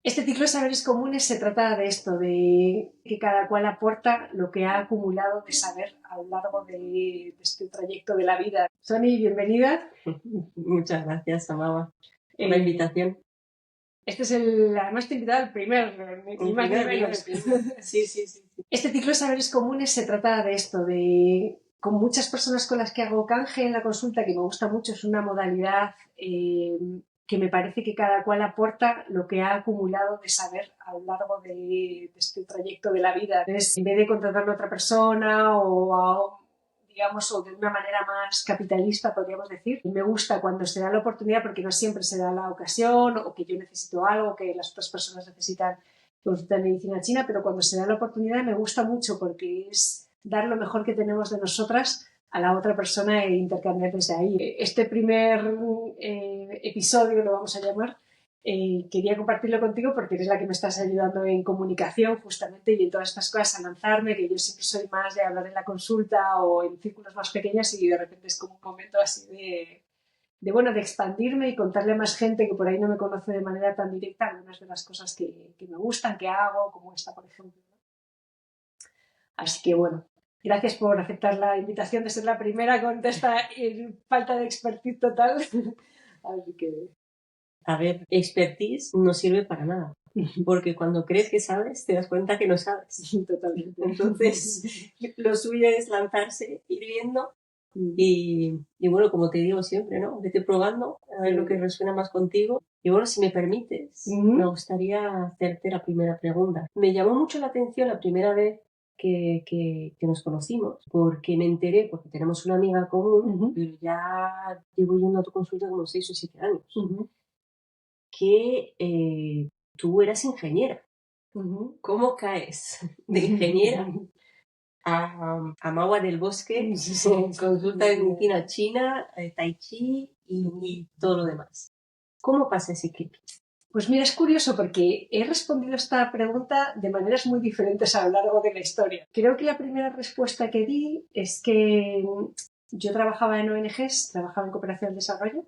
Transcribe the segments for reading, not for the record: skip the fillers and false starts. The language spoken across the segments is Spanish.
Este ciclo de saberes comunes se trata de esto, de que cada cual aporta lo que ha acumulado de saber a lo largo de este trayecto de la vida. Sony, bienvenida. Muchas gracias, Amaba, por la invitación. Este es además te he invitado al primer, ni más ni menos. Sí. Este ciclo de saberes comunes se trata de esto, de con muchas personas con las que hago canje en la consulta, que me gusta mucho, es una modalidad que me parece que cada cual aporta lo que ha acumulado de saber a lo largo de este trayecto de la vida. Entonces, en vez de contratarlo a otra persona digamos, o de una manera más capitalista, podríamos decir, me gusta cuando se da la oportunidad, porque no siempre se da la ocasión, o que yo necesito algo, que las otras personas necesitan consulta de medicina china, pero cuando se da la oportunidad me gusta mucho porque es dar lo mejor que tenemos de nosotras a la otra persona e intercambiar desde ahí. Este primer episodio, lo vamos a llamar, quería compartirlo contigo porque eres la que me estás ayudando en comunicación justamente y en todas estas cosas a lanzarme, que yo siempre soy más de hablar en la consulta o en círculos más pequeños y de repente es como un momento así de expandirme y contarle a más gente que por ahí no me conoce de manera tan directa algunas de las cosas que me gustan, que hago, como esta, por ejemplo. Así que bueno, gracias por aceptar la invitación de ser la primera con esta falta de expertise total. Así que... A ver, expertise no sirve para nada, porque cuando crees que sabes, te das cuenta que no sabes. Totalmente. Entonces, lo suyo es lanzarse, ir viendo y bueno, como te digo siempre, ¿no? Vete probando, a ver lo que resuena más contigo. Y bueno, si me permites, me gustaría hacerte la primera pregunta. Me llamó mucho la atención la primera vez que nos conocimos, porque me enteré, porque tenemos una amiga común, pero ya llevo yendo a tu consulta como 6 o 7 años, que tú eras ingeniera. ¿Cómo caes de ingeniera a Magua del Bosque, consulta de medicina china, tai chi y todo lo demás? ¿Cómo pasa ese clic? Pues mira, es curioso porque he respondido esta pregunta de maneras muy diferentes a lo largo de la historia. Creo que la primera respuesta que di es que yo trabajaba en ONGs, trabajaba en cooperación al desarrollo,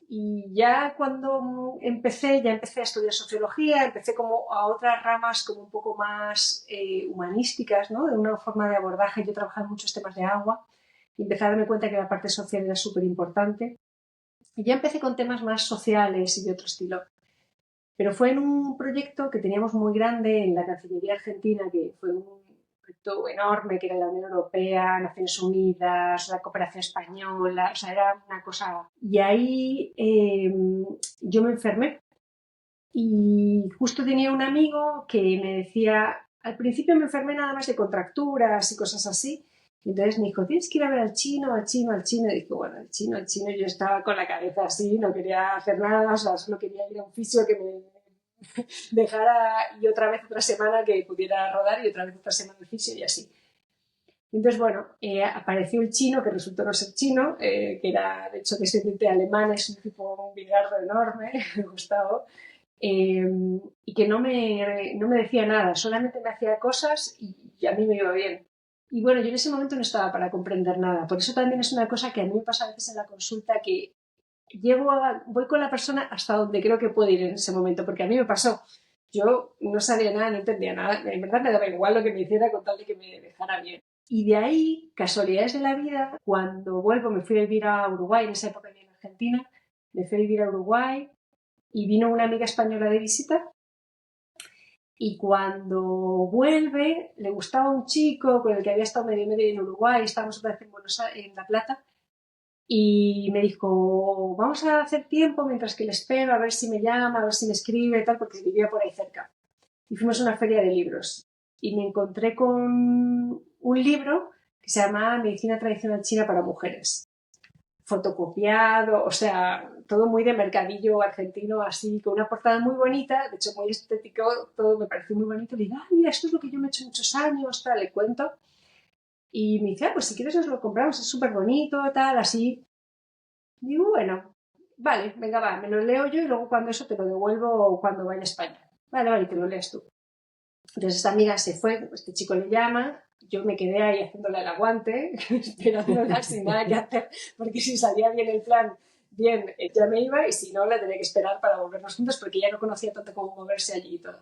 y ya cuando empecé a estudiar sociología, empecé como a otras ramas como un poco más humanísticas, ¿no? De una forma de abordaje. Yo trabajaba en muchos temas de agua y empecé a darme cuenta que la parte social era súper importante. Y ya empecé con temas más sociales y de otro estilo. Pero fue en un proyecto que teníamos muy grande en la Cancillería Argentina, que fue un proyecto enorme, que era la Unión Europea, Naciones Unidas, la cooperación española, o sea, era una cosa... Y ahí yo me enfermé. Y justo tenía un amigo que me decía, al principio me enfermé nada más de contracturas y cosas así, y entonces me dijo, tienes que ir a ver al chino, al chino, al chino. Y dije, bueno, al chino, yo estaba con la cabeza así, no quería hacer nada, o sea, solo quería ir a un fisio que me dejara y otra vez otra semana que pudiera rodar y otra vez otra semana el fisio y así. Entonces, bueno, apareció el chino, que resultó no ser chino, que era, de hecho, descendiente alemán, es un tipo, un bigarro enorme, Gustavo, y que no me decía nada, solamente me hacía cosas y a mí me iba bien. Y bueno, yo en ese momento no estaba para comprender nada. Por eso también es una cosa que a mí me pasa a veces en la consulta, que voy con la persona hasta donde creo que puede ir en ese momento, porque a mí me pasó. Yo no sabía nada, no entendía nada. En verdad me daba igual lo que me hiciera con tal de que me dejara bien. Y de ahí, casualidades de la vida, cuando vuelvo, me fui a vivir a Uruguay, en esa época vivía en Argentina, me fui a vivir a Uruguay y vino una amiga española de visita. Y cuando vuelve, le gustaba un chico con el que había estado medio en Uruguay, estábamos otra vez en La Plata, y me dijo, vamos a hacer tiempo mientras que le espero, a ver si me llama, a ver si me escribe, tal, porque vivía por ahí cerca. Y fuimos a una feria de libros. Y me encontré con un libro que se llama Medicina Tradicional China para Mujeres. Fotocopiado, o sea, todo muy de mercadillo argentino, así, con una portada muy bonita, de hecho muy estético, todo me pareció muy bonito. Le digo, mira, esto es lo que yo me he hecho muchos años, tal, le cuento. Y me dice, pues si quieres nos lo compramos, es súper bonito, tal, así. Digo, bueno, vale, venga, va, me lo leo yo y luego cuando eso te lo devuelvo cuando vaya a España. Vale, te lo lees tú. Entonces esta amiga se fue, este chico le llama, yo me quedé ahí haciéndole el aguante, esperándola sin nada que hacer, porque si salía bien el plan, bien, ya me iba y si no, la tenía que esperar para volvernos juntos porque ya no conocía tanto cómo moverse allí y todo.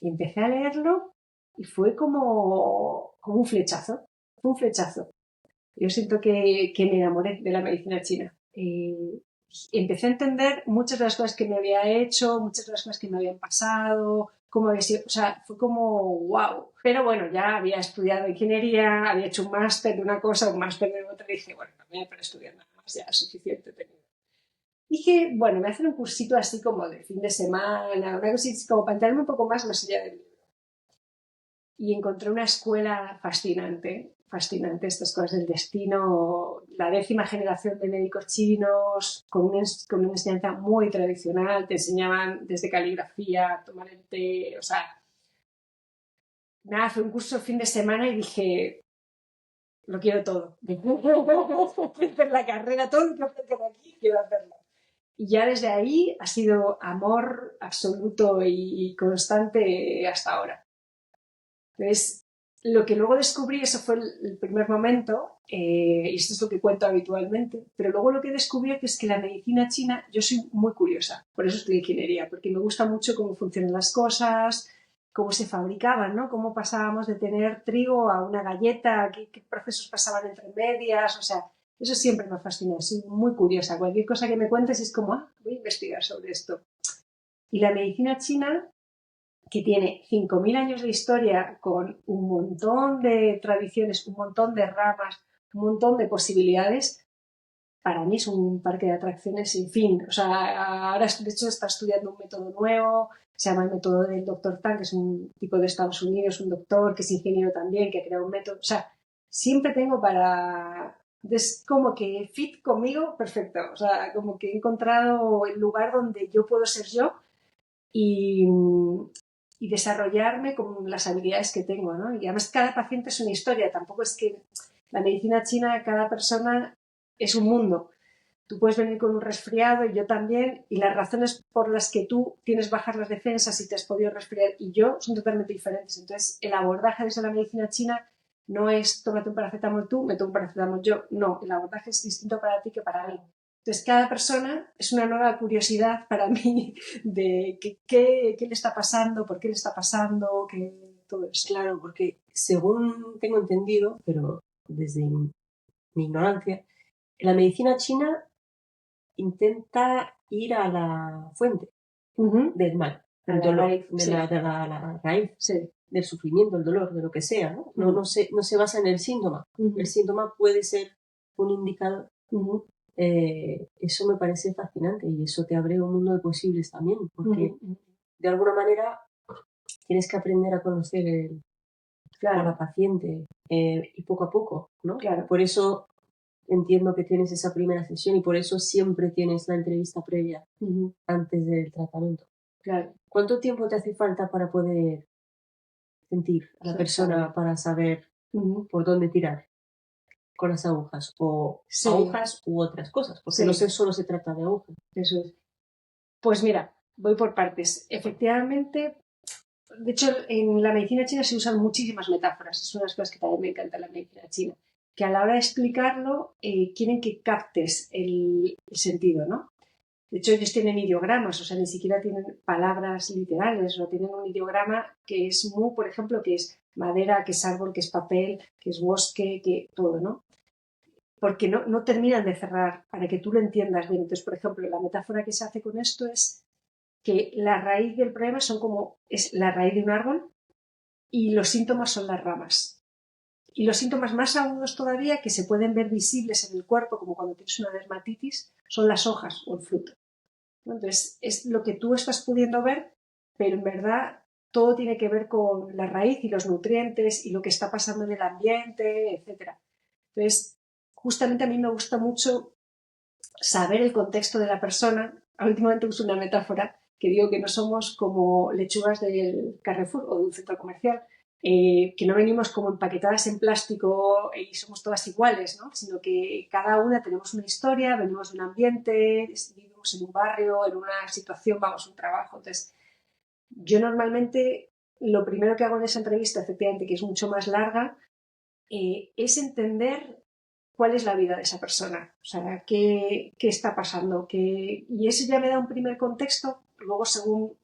Y empecé a leerlo y fue como un flechazo. Fue un flechazo. Yo siento que me enamoré de la medicina china. Empecé a entender muchas de las cosas que me había hecho, muchas de las cosas que me habían pasado, cómo había sido, o sea, fue como wow. Pero bueno, ya había estudiado ingeniería, había hecho un máster de una cosa, un máster de otra, y dije, bueno, también para estudiar nada más, ya es suficiente tengo. Dije, bueno, me voy a hacer un cursito así como de fin de semana, una cosita así como para enterarme un poco más allá del libro. Y encontré una escuela fascinante, fascinante, estas cosas del destino, la 10ª generación de médicos chinos, con una enseñanza muy tradicional, te enseñaban desde caligrafía, tomar el té, o sea, nada, fue un curso de fin de semana y dije, lo quiero todo. Quiero hacer la carrera, todo lo que ofrecen aquí, quiero hacerlo. Y ya desde ahí ha sido amor absoluto y constante hasta ahora. Entonces, lo que luego descubrí, eso fue el primer momento, y esto es lo que cuento habitualmente, pero luego lo que he descubierto es que la medicina china, yo soy muy curiosa, por eso estudié ingeniería, porque me gusta mucho cómo funcionan las cosas, cómo se fabricaban, ¿no? Cómo pasábamos de tener trigo a una galleta, qué procesos pasaban entre medias, o sea, eso siempre me ha fascinado, soy muy curiosa. Cualquier cosa que me cuentes es como, voy a investigar sobre esto. Y la medicina china, que tiene 5.000 años de historia con un montón de tradiciones, un montón de ramas, un montón de posibilidades, para mí es un parque de atracciones sin fin. O sea, ahora de hecho está estudiando un método nuevo, se llama el método del Dr. Tang, que es un tipo de Estados Unidos, un doctor que es ingeniero también, que ha creado un método. O sea, siempre tengo para... Es como que fit conmigo, perfecto. O sea, como que he encontrado el lugar donde yo puedo ser yo y, y desarrollarme con las habilidades que tengo, ¿no? Y además cada paciente es una historia, tampoco es que la medicina china, cada persona es un mundo. Tú puedes venir con un resfriado y yo también, y las razones por las que tú tienes bajas las defensas y te has podido resfriar y yo son totalmente diferentes. Entonces, el abordaje desde la medicina china no es tómate un paracetamol tú, me tomo un paracetamol yo. No, el abordaje es distinto para ti que para mí. Entonces, cada persona es una nueva curiosidad para mí de qué le está pasando, por qué le está pasando, todo eso. Claro, porque según tengo entendido, pero desde mi ignorancia, la medicina china intenta ir a la fuente del mal, del dolor, raíz, de la raíz, sí, del sufrimiento, el dolor, de lo que sea, ¿no? No se basa en el síntoma. El síntoma puede ser un indicador. Eso me parece fascinante y eso te abre un mundo de posibles también, porque de alguna manera tienes que aprender a conocer a la paciente y poco a poco, ¿no? Claro. Por eso entiendo que tienes esa primera sesión y por eso siempre tienes la entrevista previa antes del tratamiento. Claro. ¿Cuánto tiempo te hace falta para poder sentir a la persona, para saber por dónde tirar con las agujas? O agujas u otras cosas, porque no solo se trata de agujas. Eso es. Pues mira, voy por partes. Efectivamente, de hecho, en la medicina china se usan muchísimas metáforas. Es una de las cosas que también me encanta en la medicina china. Que a la hora de explicarlo, quieren que captes el sentido, ¿no? De hecho, ellos tienen ideogramas, o sea, ni siquiera tienen palabras literales, o tienen un ideograma que es mu, por ejemplo, que es madera, que es árbol, que es papel, que es bosque, que todo, ¿no? Porque no terminan de cerrar para que tú lo entiendas bien. Entonces, por ejemplo, la metáfora que se hace con esto es que la raíz del problema es la raíz de un árbol y los síntomas son las ramas. Y los síntomas más agudos todavía, que se pueden ver visibles en el cuerpo, como cuando tienes una dermatitis, son las hojas o el fruto. Entonces, es lo que tú estás pudiendo ver, pero en verdad todo tiene que ver con la raíz y los nutrientes y lo que está pasando en el ambiente, etc. Entonces, justamente a mí me gusta mucho saber el contexto de la persona. Últimamente uso una metáfora que digo que no somos como lechugas del Carrefour o de un centro comercial, que no venimos como empaquetadas en plástico y somos todas iguales, ¿no? Sino que cada una tenemos una historia, venimos de un ambiente, vivimos en un barrio, en una situación, vamos a un trabajo. Entonces, yo normalmente lo primero que hago en esa entrevista, efectivamente, que es mucho más larga, es entender cuál es la vida de esa persona, o sea, qué está pasando. Y eso ya me da un primer contexto. Luego, según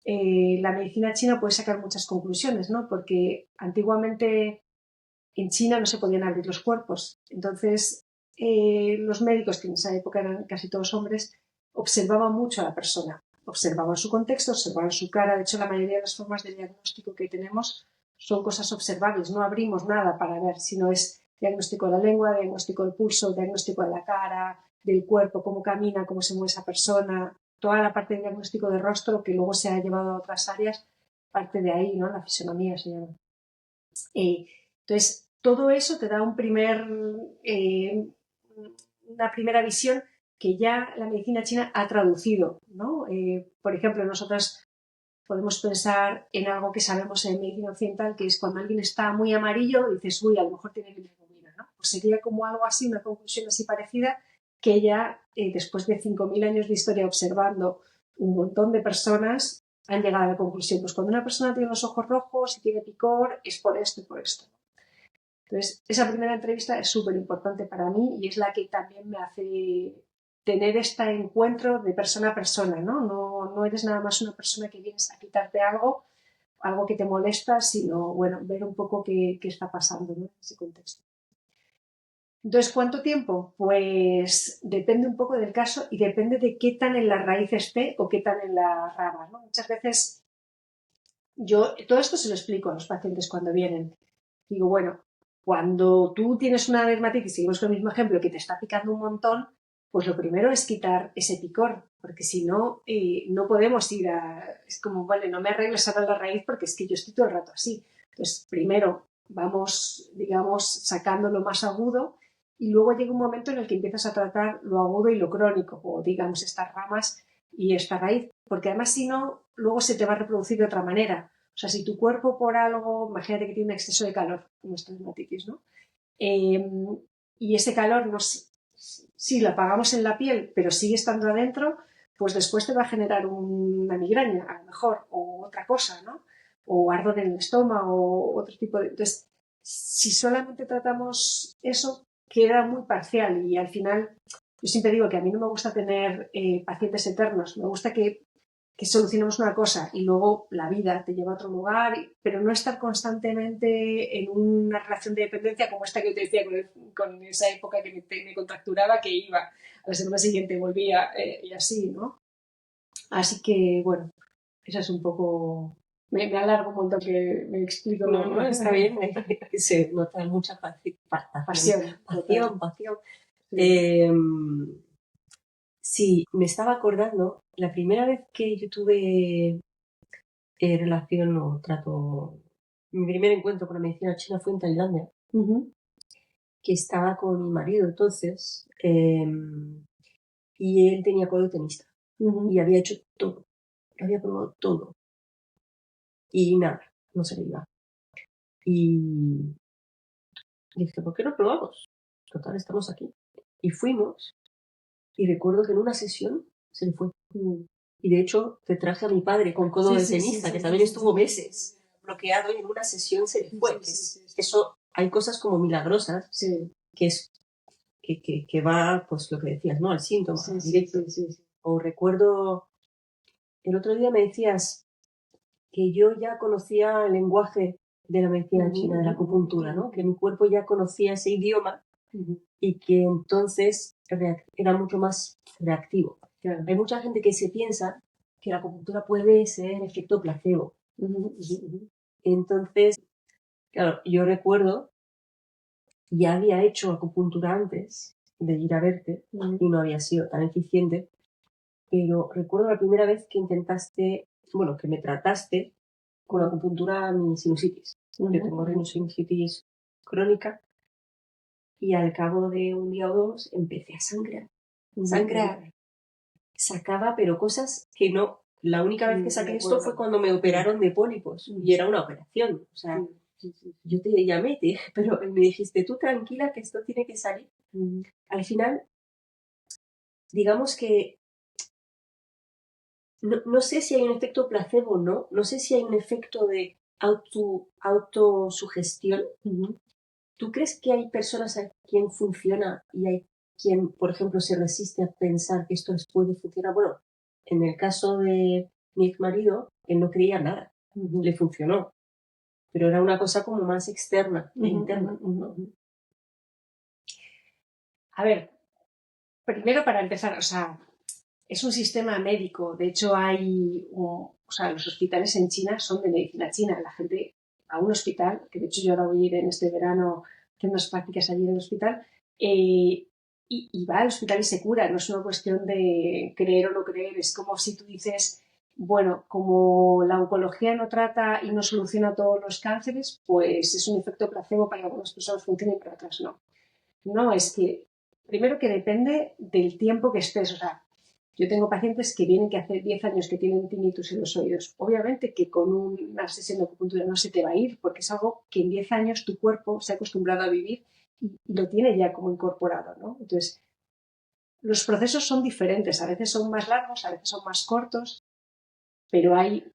la medicina china, puedes sacar muchas conclusiones, ¿no? Porque antiguamente en China no se podían abrir los cuerpos. Entonces, los médicos, que en esa época eran casi todos hombres, observaban mucho a la persona. Observaban su contexto, observaban su cara. De hecho, la mayoría de las formas de diagnóstico que tenemos son cosas observables. No abrimos nada para ver, sino es diagnóstico de la lengua, diagnóstico del pulso, diagnóstico de la cara, del cuerpo, cómo camina, cómo se mueve esa persona. Toda la parte de diagnóstico de rostro, que luego se ha llevado a otras áreas, parte de ahí, ¿no? La fisonomía se llama. Entonces, todo eso te da una primera visión que ya la medicina china ha traducido, ¿no? Por ejemplo, nosotros podemos pensar en algo que sabemos en medicina occidental, que es cuando alguien está muy amarillo, dices, uy, a lo mejor tiene bilirrubina, ¿no? Pues sería como algo así, una conclusión así parecida, que ella, después de 5.000 años de historia observando un montón de personas, han llegado a la conclusión, pues cuando una persona tiene los ojos rojos y tiene picor, es por esto y por esto. Entonces, esa primera entrevista es súper importante para mí y es la que también me hace tener este encuentro de persona a persona, ¿no? No eres nada más una persona que vienes a quitarte algo que te molesta, sino, bueno, ver un poco qué está pasando, ¿no? En ese contexto. Entonces, ¿cuánto tiempo? Pues depende un poco del caso y depende de qué tan en la raíz esté o qué tan en la rama, ¿no? Muchas veces yo todo esto se lo explico a los pacientes cuando vienen. Digo, bueno, cuando tú tienes una dermatitis, seguimos con el mismo ejemplo, que te está picando un montón, pues lo primero es quitar ese picor, porque si no, no podemos ir a... Es como, vale, no me arregles ahora la raíz porque es que yo estoy todo el rato así. Entonces, primero vamos, digamos, sacando lo más agudo y luego llega un momento en el que empiezas a tratar lo agudo y lo crónico, o digamos estas ramas y esta raíz, porque además si no, luego se te va a reproducir de otra manera. O sea, si tu cuerpo por algo, imagínate que tiene un exceso de calor, como esta dermatitis, ¿no? Y ese calor, si lo apagamos en la piel, pero sigue estando adentro, pues después te va a generar una migraña, a lo mejor, o otra cosa, ¿no? O ardor en el estómago, o otro tipo de... Entonces, si solamente tratamos eso, queda muy parcial y al final, yo siempre digo que a mí no me gusta tener pacientes eternos, me gusta que solucionemos una cosa y luego la vida te lleva a otro lugar, pero no estar constantemente en una relación de dependencia como esta que yo te decía con esa época que me contracturaba, que iba a la semana siguiente, volvía y así, ¿no? Así que, bueno, esa es un poco... Me alargo un montón que me explico. No, está bien. Se nota mucha pasión. Sí. Sí, me estaba acordando, la primera vez que yo tuve relación o trato, mi primer encuentro con la medicina china fue en Tailandia, que estaba con mi marido entonces, y él tenía codo de tenista, y había hecho todo, había probado todo, y nada, no se le iba. Y dije, ¿por qué no probamos? Total, estamos aquí. Y fuimos, y recuerdo que en una sesión se le fue. Y de hecho, te traje a mi padre con codo de tenista, que también estuvo meses bloqueado y en una sesión se le fue. Eso, hay cosas como milagrosas, que es que va, pues lo que decías, ¿no? Al síntoma directo. O recuerdo, el otro día me decías que yo ya conocía el lenguaje de la medicina china, de la acupuntura, ¿no? Que mi cuerpo ya conocía ese idioma y que entonces era mucho más reactivo. Claro. Hay mucha gente que se piensa que la acupuntura puede ser efecto placebo. Entonces, claro, yo recuerdo, ya había hecho acupuntura antes de ir a verte y no había sido tan eficiente, pero recuerdo la primera vez que intentaste, bueno, que me trataste con acupuntura mi sinusitis. Yo tengo sinusitis crónica y al cabo de un día o dos empecé a sangrar. Sacaba, pero cosas que no. La única vez que saqué esto fue cuando me operaron de pólipos y era una operación. O sea, yo te llamé, te dije, pero me dijiste, tú tranquila que esto tiene que salir. Al final, digamos que no sé si hay un efecto placebo o no sé si hay un efecto de autosugestión, ¿Tú crees que hay personas a quien funciona y hay quien, por ejemplo, se resiste a pensar que esto les puede funcionar? Bueno, en el caso de mi ex marido, él no creía nada, le funcionó, pero era una cosa como más externa e interna. A ver, primero para empezar, o sea, es un sistema médico. De hecho, los hospitales en China son de medicina china. La gente va a un hospital, que de hecho yo ahora voy a ir en este verano a hacer unas prácticas allí en el hospital, y va al hospital y se cura. No es una cuestión de creer o no creer. Es como si tú dices, bueno, como la oncología no trata y no soluciona todos los cánceres, pues es un efecto placebo para que algunas personas funcionen y para otras no. No, es que primero que depende del tiempo que estés. O sea, yo tengo pacientes que vienen que hace 10 años que tienen tinnitus en los oídos. Obviamente que con una sesión de acupuntura no se te va a ir, porque es algo que en 10 años tu cuerpo se ha acostumbrado a vivir y lo tiene ya como incorporado, ¿no? Entonces, los procesos son diferentes. A veces son más largos, a veces son más cortos, pero hay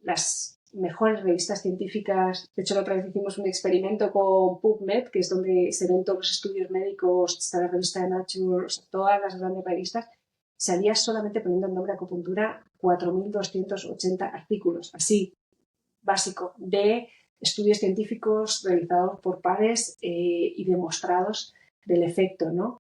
las mejores revistas científicas. De hecho, la otra vez hicimos un experimento con PubMed, que es donde se ven todos los estudios médicos, está la revista de Nature, o sea, todas las grandes revistas. Salía solamente poniendo el nombre acupuntura 4.280 artículos, así, básico, de estudios científicos realizados por pares y demostrados del efecto, ¿no?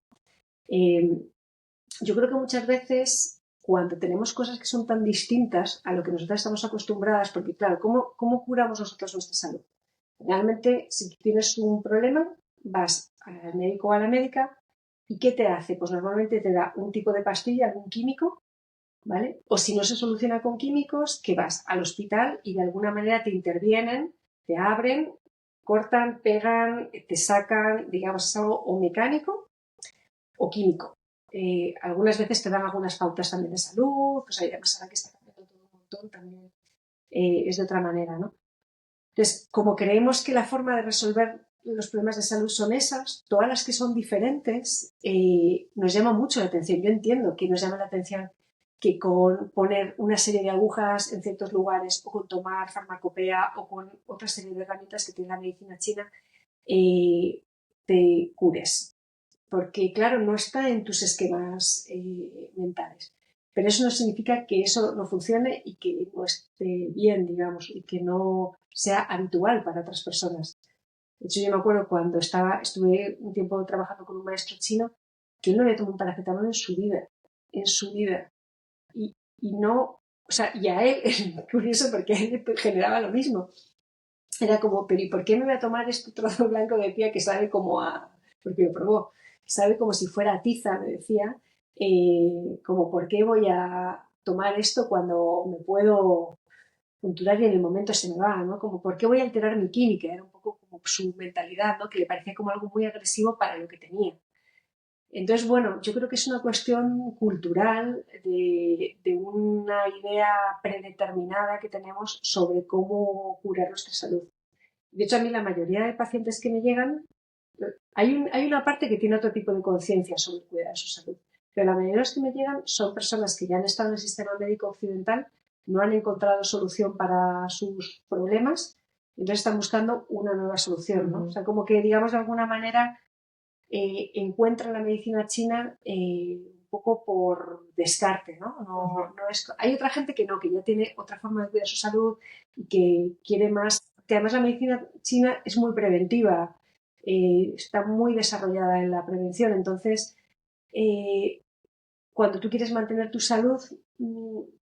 Yo creo que muchas veces cuando tenemos cosas que son tan distintas a lo que nosotros estamos acostumbradas, porque claro, ¿cómo curamos nosotros nuestra salud? Realmente, si tienes un problema, vas al médico o a la médica y ¿qué te hace? Pues normalmente te da un tipo de pastilla, algún químico, ¿vale? O si no se soluciona con químicos, que vas al hospital y de alguna manera te intervienen, te abren, cortan, pegan, te sacan, digamos, es algo o mecánico o químico. Algunas veces te dan algunas pautas también de salud, pues además ahora que está cambiando todo un montón también es de otra manera, ¿no? Entonces, como creemos que la forma de resolver los problemas de salud son esas, todas las que son diferentes, nos llama mucho la atención. Yo entiendo que nos llama la atención que con poner una serie de agujas en ciertos lugares o con tomar farmacopea o con otra serie de herramientas que tiene la medicina china, te cures. Porque, claro, no está en tus esquemas mentales. Pero eso no significa que eso no funcione y que no esté bien, digamos, y que no sea habitual para otras personas. De hecho, yo me acuerdo cuando estuve un tiempo trabajando con un maestro chino que él no había tomado un paracetamol en su vida. Y no, o sea, y a él, es curioso porque a él le generaba lo mismo. Era como, pero ¿y por qué me voy a tomar este trozo blanco de tía que sabe como a... porque lo probó, sabe como si fuera tiza, me decía, como ¿por qué voy a tomar esto cuando me puedo punturar y en el momento se me va, ¿no? Como ¿por qué voy a alterar mi química? Era un poco como su mentalidad, ¿no? Que le parecía como algo muy agresivo para lo que tenía. Entonces, bueno, yo creo que es una cuestión cultural de una idea predeterminada que tenemos sobre cómo curar nuestra salud. De hecho, a mí la mayoría de pacientes que me llegan, hay una parte que tiene otro tipo de conciencia sobre el cuidado de su salud, pero la mayoría de los que me llegan son personas que ya han estado en el sistema médico occidental, no han encontrado solución para sus problemas, entonces están buscando una nueva solución, ¿no? O sea, como que, digamos, de alguna manera encuentran la medicina china un poco por descarte, ¿no? Hay otra gente que no, que ya tiene otra forma de cuidar su salud y que quiere más, que además la medicina china es muy preventiva, está muy desarrollada en la prevención, entonces cuando tú quieres mantener tu salud,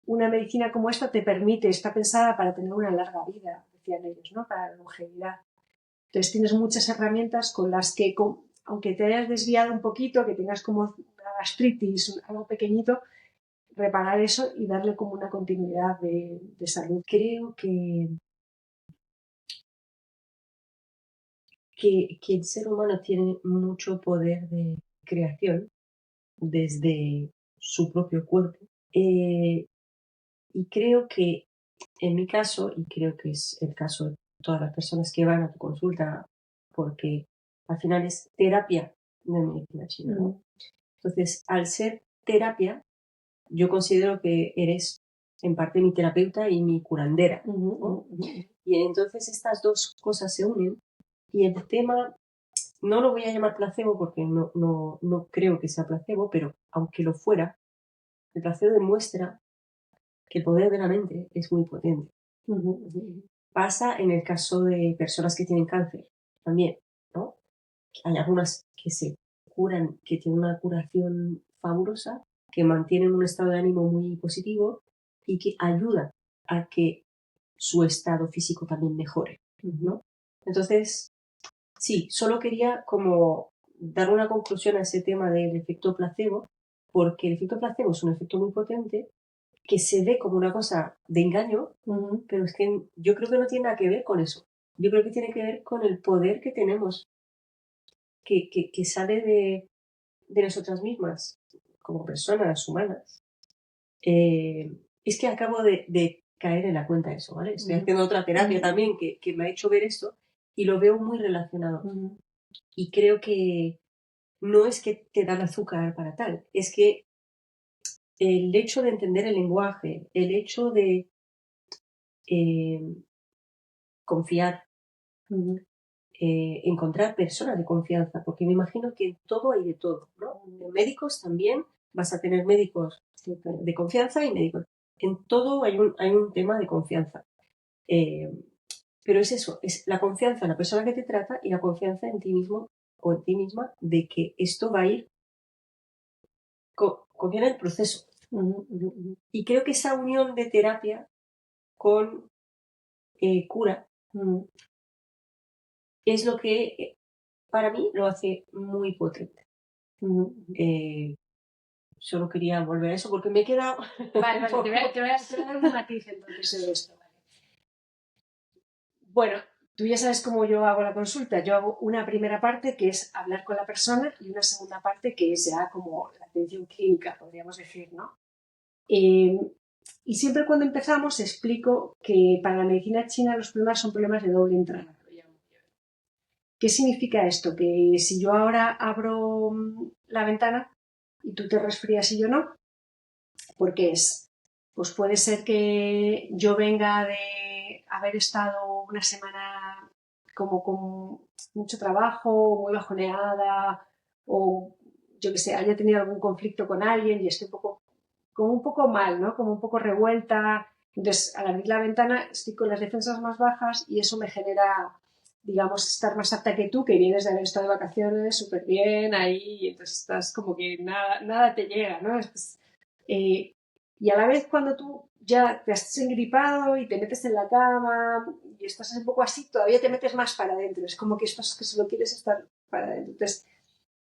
una medicina como esta te permite, está pensada para tener una larga vida, decían ellos, ¿no? Para la longevidad. Entonces tienes muchas herramientas con las que, aunque te hayas desviado un poquito, que tengas como una gastritis, algo pequeñito, reparar eso y darle como una continuidad de salud. Creo que el ser humano tiene mucho poder de creación desde su propio cuerpo. Y creo que en mi caso, y creo que es el caso de todas las personas que van a tu consulta, porque al final es terapia de medicina china, ¿no? Entonces, al ser terapia, yo considero que eres en parte mi terapeuta y mi curandera, ¿no? Y entonces estas dos cosas se unen y el tema no lo voy a llamar placebo porque no creo que sea placebo, pero aunque lo fuera, el placebo demuestra que el poder de la mente es muy potente. Pasa en el caso de personas que tienen cáncer también, ¿no? Hay algunas que se curan, que tienen una curación fabulosa, que mantienen un estado de ánimo muy positivo y que ayuda a que su estado físico también mejore, ¿no? Entonces, sí, solo quería como dar una conclusión a ese tema del efecto placebo, porque el efecto placebo es un efecto muy potente que se ve como una cosa de engaño, pero es que yo creo que no tiene nada que ver con eso. Yo creo que tiene que ver con el poder que tenemos, que sale de nosotras mismas, como personas humanas. Es que acabo de caer en la cuenta de eso, ¿vale? Estoy haciendo otra terapia también que me ha hecho ver esto y lo veo muy relacionado. Y creo que no es que te dan azúcar para tal, es que el hecho de entender el lenguaje, el hecho de confiar, encontrar personas de confianza, porque me imagino que en todo hay de todo, ¿no? En médicos también vas a tener médicos de confianza y médicos. En todo hay un tema de confianza. Pero es eso, es la confianza en la persona que te trata y la confianza en ti mismo o en ti misma de que esto va a ir confiar en el proceso. Y creo que esa unión de terapia con cura es lo que para mí lo hace muy potente. Solo quería volver a eso porque me he quedado... Vale, te voy a dar un matiz entonces sobre esto. Vale. Bueno, tú ya sabes cómo yo hago la consulta. Yo hago una primera parte que es hablar con la persona y una segunda parte que es ya como la atención clínica, podríamos decir, ¿no? Y siempre cuando empezamos explico que para la medicina china los problemas son problemas de doble entrada. ¿Qué significa esto? Que si yo ahora abro la ventana y tú te resfrías y yo no, ¿por qué es? Pues puede ser que yo venga de haber estado una semana como con mucho trabajo, muy bajoneada, o yo que sé, haya tenido algún conflicto con alguien y esté como un poco mal, ¿no? Como un poco revuelta. Entonces, al abrir la ventana estoy con las defensas más bajas y eso me genera, digamos, estar más apta que tú, que vienes de haber estado de vacaciones súper bien ahí y entonces estás como que nada te llega, ¿no? Y a la vez cuando tú ya te has engripado y te metes en la cama y estás un poco así, todavía te metes más para adentro. Es como que estás que solo quieres estar para adentro. Entonces,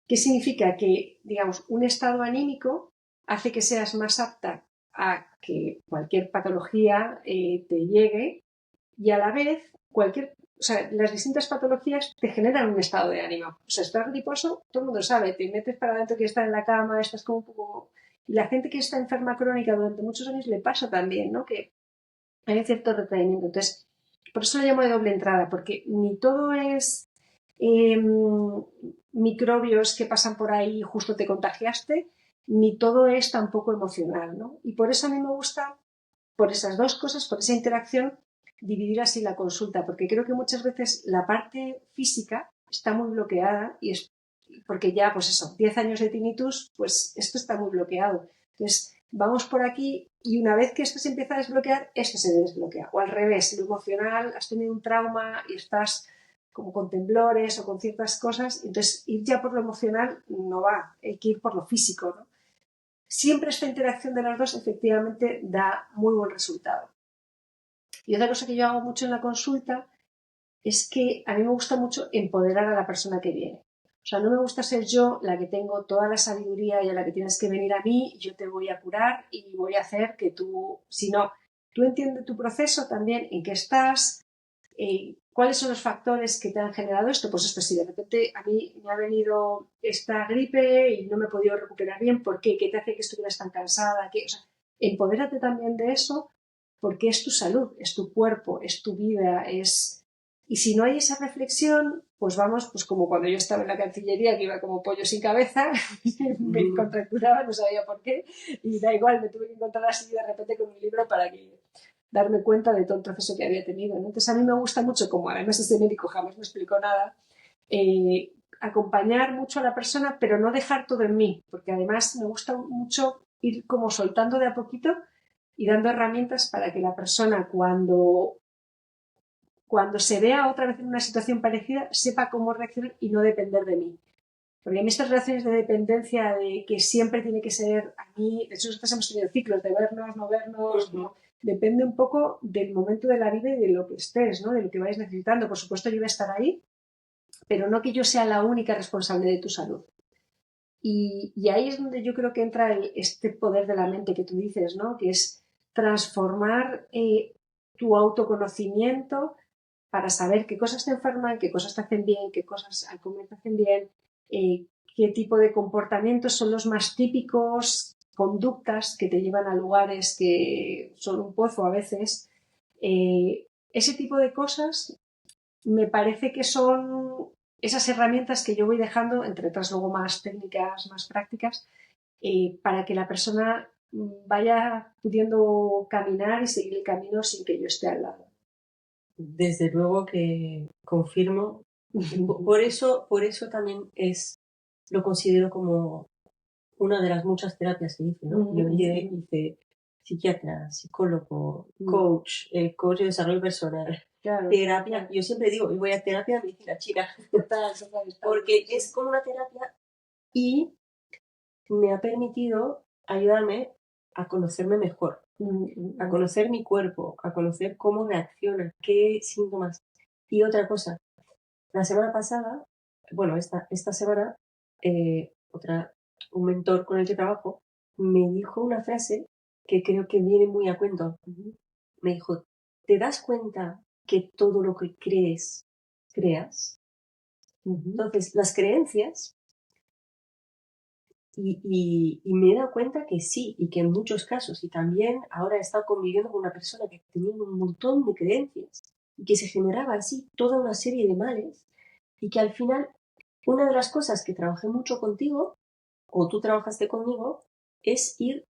¿qué significa? Que, digamos, un estado anímico hace que seas más apta a que cualquier patología te llegue y a la vez o sea, las distintas patologías te generan un estado de ánimo. O sea, estás griposo, todo el mundo sabe, te metes para adentro, quieres estar en la cama, estás como un poco... Y la gente que está enferma crónica durante muchos años le pasa también, ¿no? Que hay un cierto retraimiento. Entonces, por eso lo llamo de doble entrada, porque ni todo es microbios que pasan por ahí y justo te contagiaste, ni todo es tampoco emocional, ¿no? Y por eso a mí me gusta, por esas dos cosas, por esa interacción, dividir así la consulta, porque creo que muchas veces la parte física está muy bloqueada y es porque ya, pues eso, 10 años de tinnitus, pues esto está muy bloqueado. Entonces, vamos por aquí y una vez que esto se empieza a desbloquear, esto se desbloquea. O al revés, lo emocional, has tenido un trauma y estás como con temblores o con ciertas cosas, entonces ir ya por lo emocional no va, hay que ir por lo físico, ¿no? Siempre esta interacción de las dos efectivamente da muy buen resultado. Y otra cosa que yo hago mucho en la consulta es que a mí me gusta mucho empoderar a la persona que viene. O sea, no me gusta ser yo la que tengo toda la sabiduría y a la que tienes que venir a mí, yo te voy a curar y voy a hacer que tú, si no, tú entiendes tu proceso también, en qué estás, cuáles son los factores que te han generado esto. Pues esto, si de repente a mí me ha venido esta gripe y no me he podido recuperar bien, ¿por qué? ¿Qué te hace que estuvieras tan cansada? ¿Qué? O sea, empodérate también de eso porque es tu salud, es tu cuerpo, es tu vida, es... Y si no hay esa reflexión, pues vamos, pues como cuando yo estaba en la Cancillería, que iba como pollo sin cabeza, me contracturaba, no sabía por qué, y da igual, me tuve que encontrar así de repente con un libro para darme cuenta de todo el proceso que había tenido, ¿no? Entonces a mí me gusta mucho, como además este médico jamás me explicó nada, acompañar mucho a la persona, pero no dejar todo en mí, porque además me gusta mucho ir como soltando de a poquito y dando herramientas para que la persona cuando se vea otra vez en una situación parecida sepa cómo reaccionar y no depender de mí. Porque en estas relaciones de dependencia, de que siempre tiene que ser a mí, de hecho nosotros hemos tenido ciclos de vernos, no vernos, no. Depende un poco del momento de la vida y de lo que estés, ¿no? De lo que vayas necesitando. Por supuesto yo voy a estar ahí, pero no que yo sea la única responsable de tu salud. Y ahí es donde yo creo que entra este poder de la mente que tú dices, ¿no? Que es transformar tu autoconocimiento para saber qué cosas te enferman, qué cosas te hacen bien, qué cosas al comer te hacen bien, qué tipo de comportamientos son los más típicos, conductas que te llevan a lugares que son un pozo a veces. Ese tipo de cosas me parece que son esas herramientas que yo voy dejando, entre otras luego más técnicas, más prácticas, para que la persona vaya pudiendo caminar y seguir el camino sin que yo esté al lado. Desde luego que confirmo. Por eso también lo considero como una de las muchas terapias que hice, ¿no? Yo hice psiquiatra, psicólogo, coach de desarrollo personal, claro, terapia. Claro. Yo siempre digo, voy a terapia de medicina china, porque es como una terapia y me ha permitido ayudarme a conocerme mejor, a conocer mi cuerpo, a conocer cómo reacciona, qué síntomas. Y otra cosa, la semana pasada, bueno, esta semana, un mentor con el que trabajo me dijo una frase que creo que viene muy a cuento. Me dijo, ¿te das cuenta que todo lo que crees, creas? Entonces, las creencias, y me he dado cuenta que sí, y que en muchos casos, y también ahora he estado conviviendo con una persona que tenía un montón de creencias y que se generaba así toda una serie de males, y que al final una de las cosas que trabajé mucho contigo, o tú trabajaste conmigo, es ir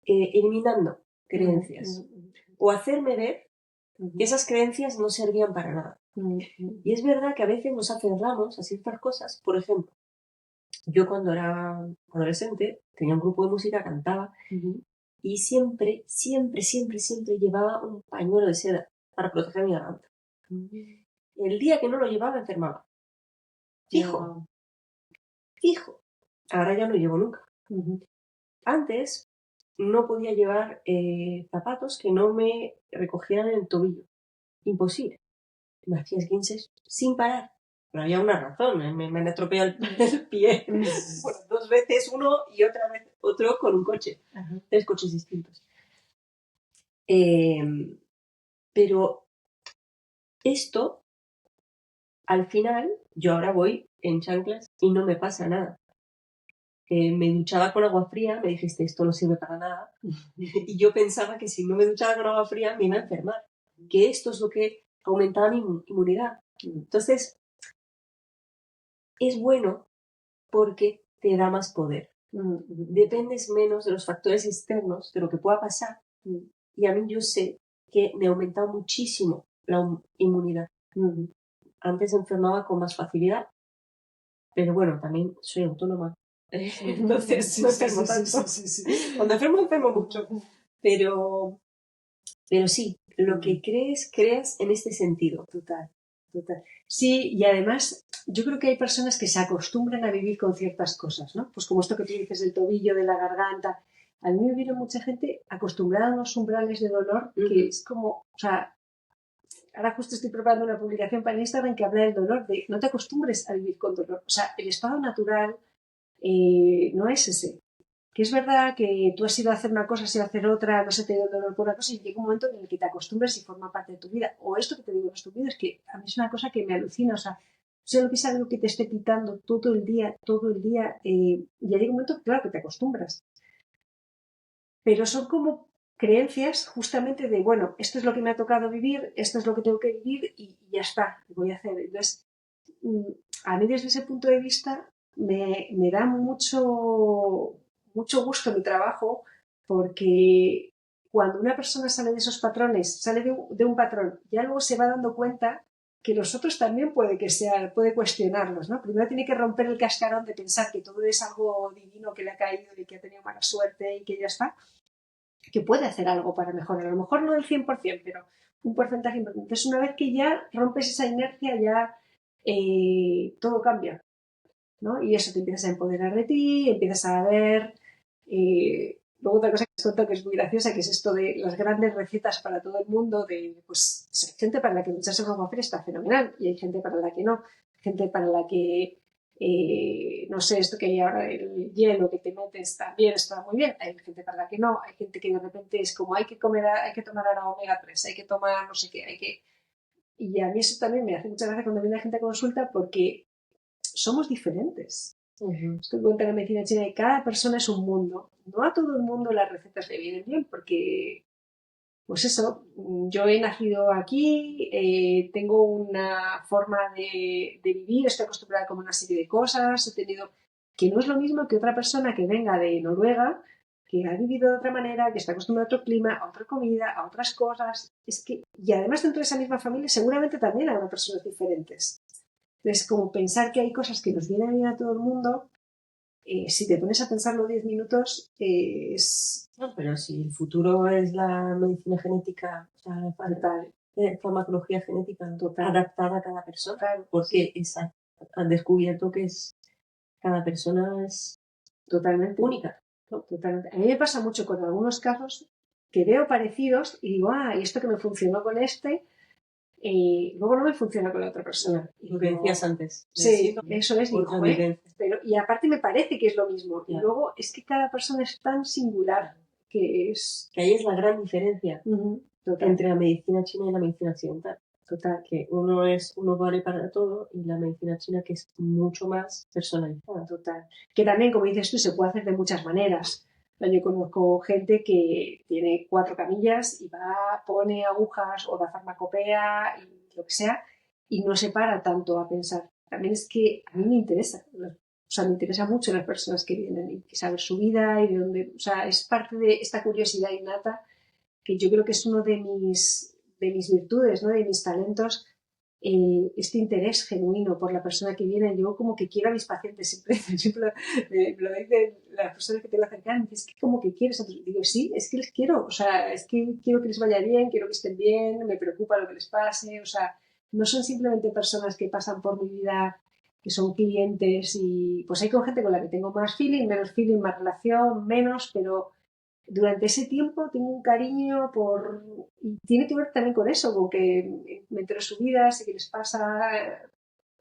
eliminando creencias o hacerme ver que esas creencias no servían para nada. Y es verdad que a veces nos aferramos a ciertas cosas. Por ejemplo, yo cuando era adolescente tenía un grupo de música, cantaba y siempre llevaba un pañuelo de seda para proteger mi garganta. El día que no lo llevaba enfermaba. Fijo. Ahora ya no lo llevo nunca. Antes no podía llevar zapatos que no me recogieran el tobillo. Imposible. Me hacía esguinces sin parar. Pero había una razón. Me han estropeado el pie. Bueno, 2 veces uno y otra vez otro con un coche. 3 coches distintos. Pero esto, al final, yo ahora voy en chanclas y no me pasa nada. Me duchaba con agua fría, me dijiste, esto no sirve para nada. Y yo pensaba que si no me duchaba con agua fría me iba a enfermar. Que esto es lo que aumentaba mi inmunidad. Entonces, es bueno porque te da más poder. Dependes menos de los factores externos, de lo que pueda pasar. Y a mí yo sé que me ha aumentado muchísimo la inmunidad. Antes enfermaba con más facilidad, pero bueno, también soy autónoma. Entonces no enfermo tanto. Cuando enfermo mucho. Pero sí, lo que creas en este sentido. Total. Sí, y además yo creo que hay personas que se acostumbran a vivir con ciertas cosas, ¿no? Pues como esto que tú dices del tobillo, de la garganta. A mí me vino mucha gente acostumbrada a unos umbrales de dolor que es como, o sea, ahora justo estoy preparando una publicación para Instagram que habla del dolor, de no te acostumbres a vivir con dolor. O sea, el estado natural no es ese. Que es verdad que tú has ido a hacer una cosa, has ido a hacer otra, no se te dio el dolor por una cosa y llega un momento en el que te acostumbres y forma parte de tu vida. O esto que te digo, es tu vida, es que a mí es una cosa que me alucina, o sea, lo que es algo que te esté quitando todo el día, ya llega un momento, claro, que te acostumbras. Pero son como creencias justamente de, bueno, esto es lo que me ha tocado vivir, esto es lo que tengo que vivir y ya está, lo voy a hacer. Entonces, a mí desde ese punto de vista me da mucho gusto mi trabajo porque cuando una persona sale de esos patrones, sale de un patrón, ya luego se va dando cuenta que los otros también puede cuestionarlos, ¿no? Primero tiene que romper el cascarón de pensar que todo es algo divino que le ha caído y que ha tenido mala suerte y que ya está, que puede hacer algo para mejorar. A lo mejor no del 100%, pero un porcentaje importante. Entonces, una vez que ya rompes esa inercia, ya todo cambia, ¿no? Y eso te empiezas a empoderar de ti, empiezas a ver... luego otra cosa que os cuento que es muy graciosa, que es esto de las grandes recetas para todo el mundo, de pues hay gente para la que ducharse con agua fría está fenomenal y hay gente para la que no, gente para la que no sé, esto que hay ahora, el hielo que te metes también está muy bien, hay gente para la que no, hay gente que de repente es como hay que tomar ahora omega 3, hay que tomar no sé qué, y a mí eso también me hace mucha gracia cuando viene la gente a consulta porque somos diferentes. Esto que cuenta la medicina china y cada persona es un mundo. No a todo el mundo las recetas le vienen bien porque, pues eso, yo he nacido aquí, tengo una forma de vivir, estoy acostumbrada a comer una serie de cosas, he tenido que no es lo mismo que otra persona que venga de Noruega, que ha vivido de otra manera, que está acostumbrada a otro clima, a otra comida, a otras cosas. Es que, y además dentro de esa misma familia seguramente también habrá personas diferentes. Entonces, como pensar que hay cosas que nos vienen bien a todo el mundo, si te pones a pensarlo 10 minutos, es... No, pero si el futuro es la medicina genética, o sea, farmacología genética adaptada a cada persona, claro, porque han descubierto que cada persona es totalmente única. ¿no? Totalmente. A mí me pasa mucho con algunos casos que veo parecidos y digo, y esto que me funcionó con este, luego no me funciona con la otra persona. Lo que decías antes. Sí, eso es. Y aparte me parece que es lo mismo. Ya. Y luego es que cada persona es tan singular que es... Que ahí es la gran diferencia entre la medicina china y la medicina occidental. Total. Que uno vale para todo y la medicina china que es mucho más personalizada. Total. Que también, como dices tú, se puede hacer de muchas maneras. Yo conozco gente que tiene 4 camillas y pone agujas o da farmacopea y lo que sea, y no se para tanto a pensar. También es que a mí me interesa, o sea, me interesa mucho las personas que vienen y saber su vida y de dónde, o sea, es parte de esta curiosidad innata que yo creo que es uno de mis virtudes, ¿no? De mis talentos, este interés genuino por la persona que viene. Yo como que quiero a mis pacientes, siempre me lo dicen las personas que tengo cercanas, es que como que quieres, digo, sí, es que les quiero, o sea, es que quiero que les vaya bien, quiero que estén bien, me preocupa lo que les pase, o sea, no son simplemente personas que pasan por mi vida, que son clientes y pues hay con gente con la que tengo más feeling, más relación, menos, pero durante ese tiempo tengo un cariño y tiene que ver también con eso, con que me entero su vida, sé qué les pasa,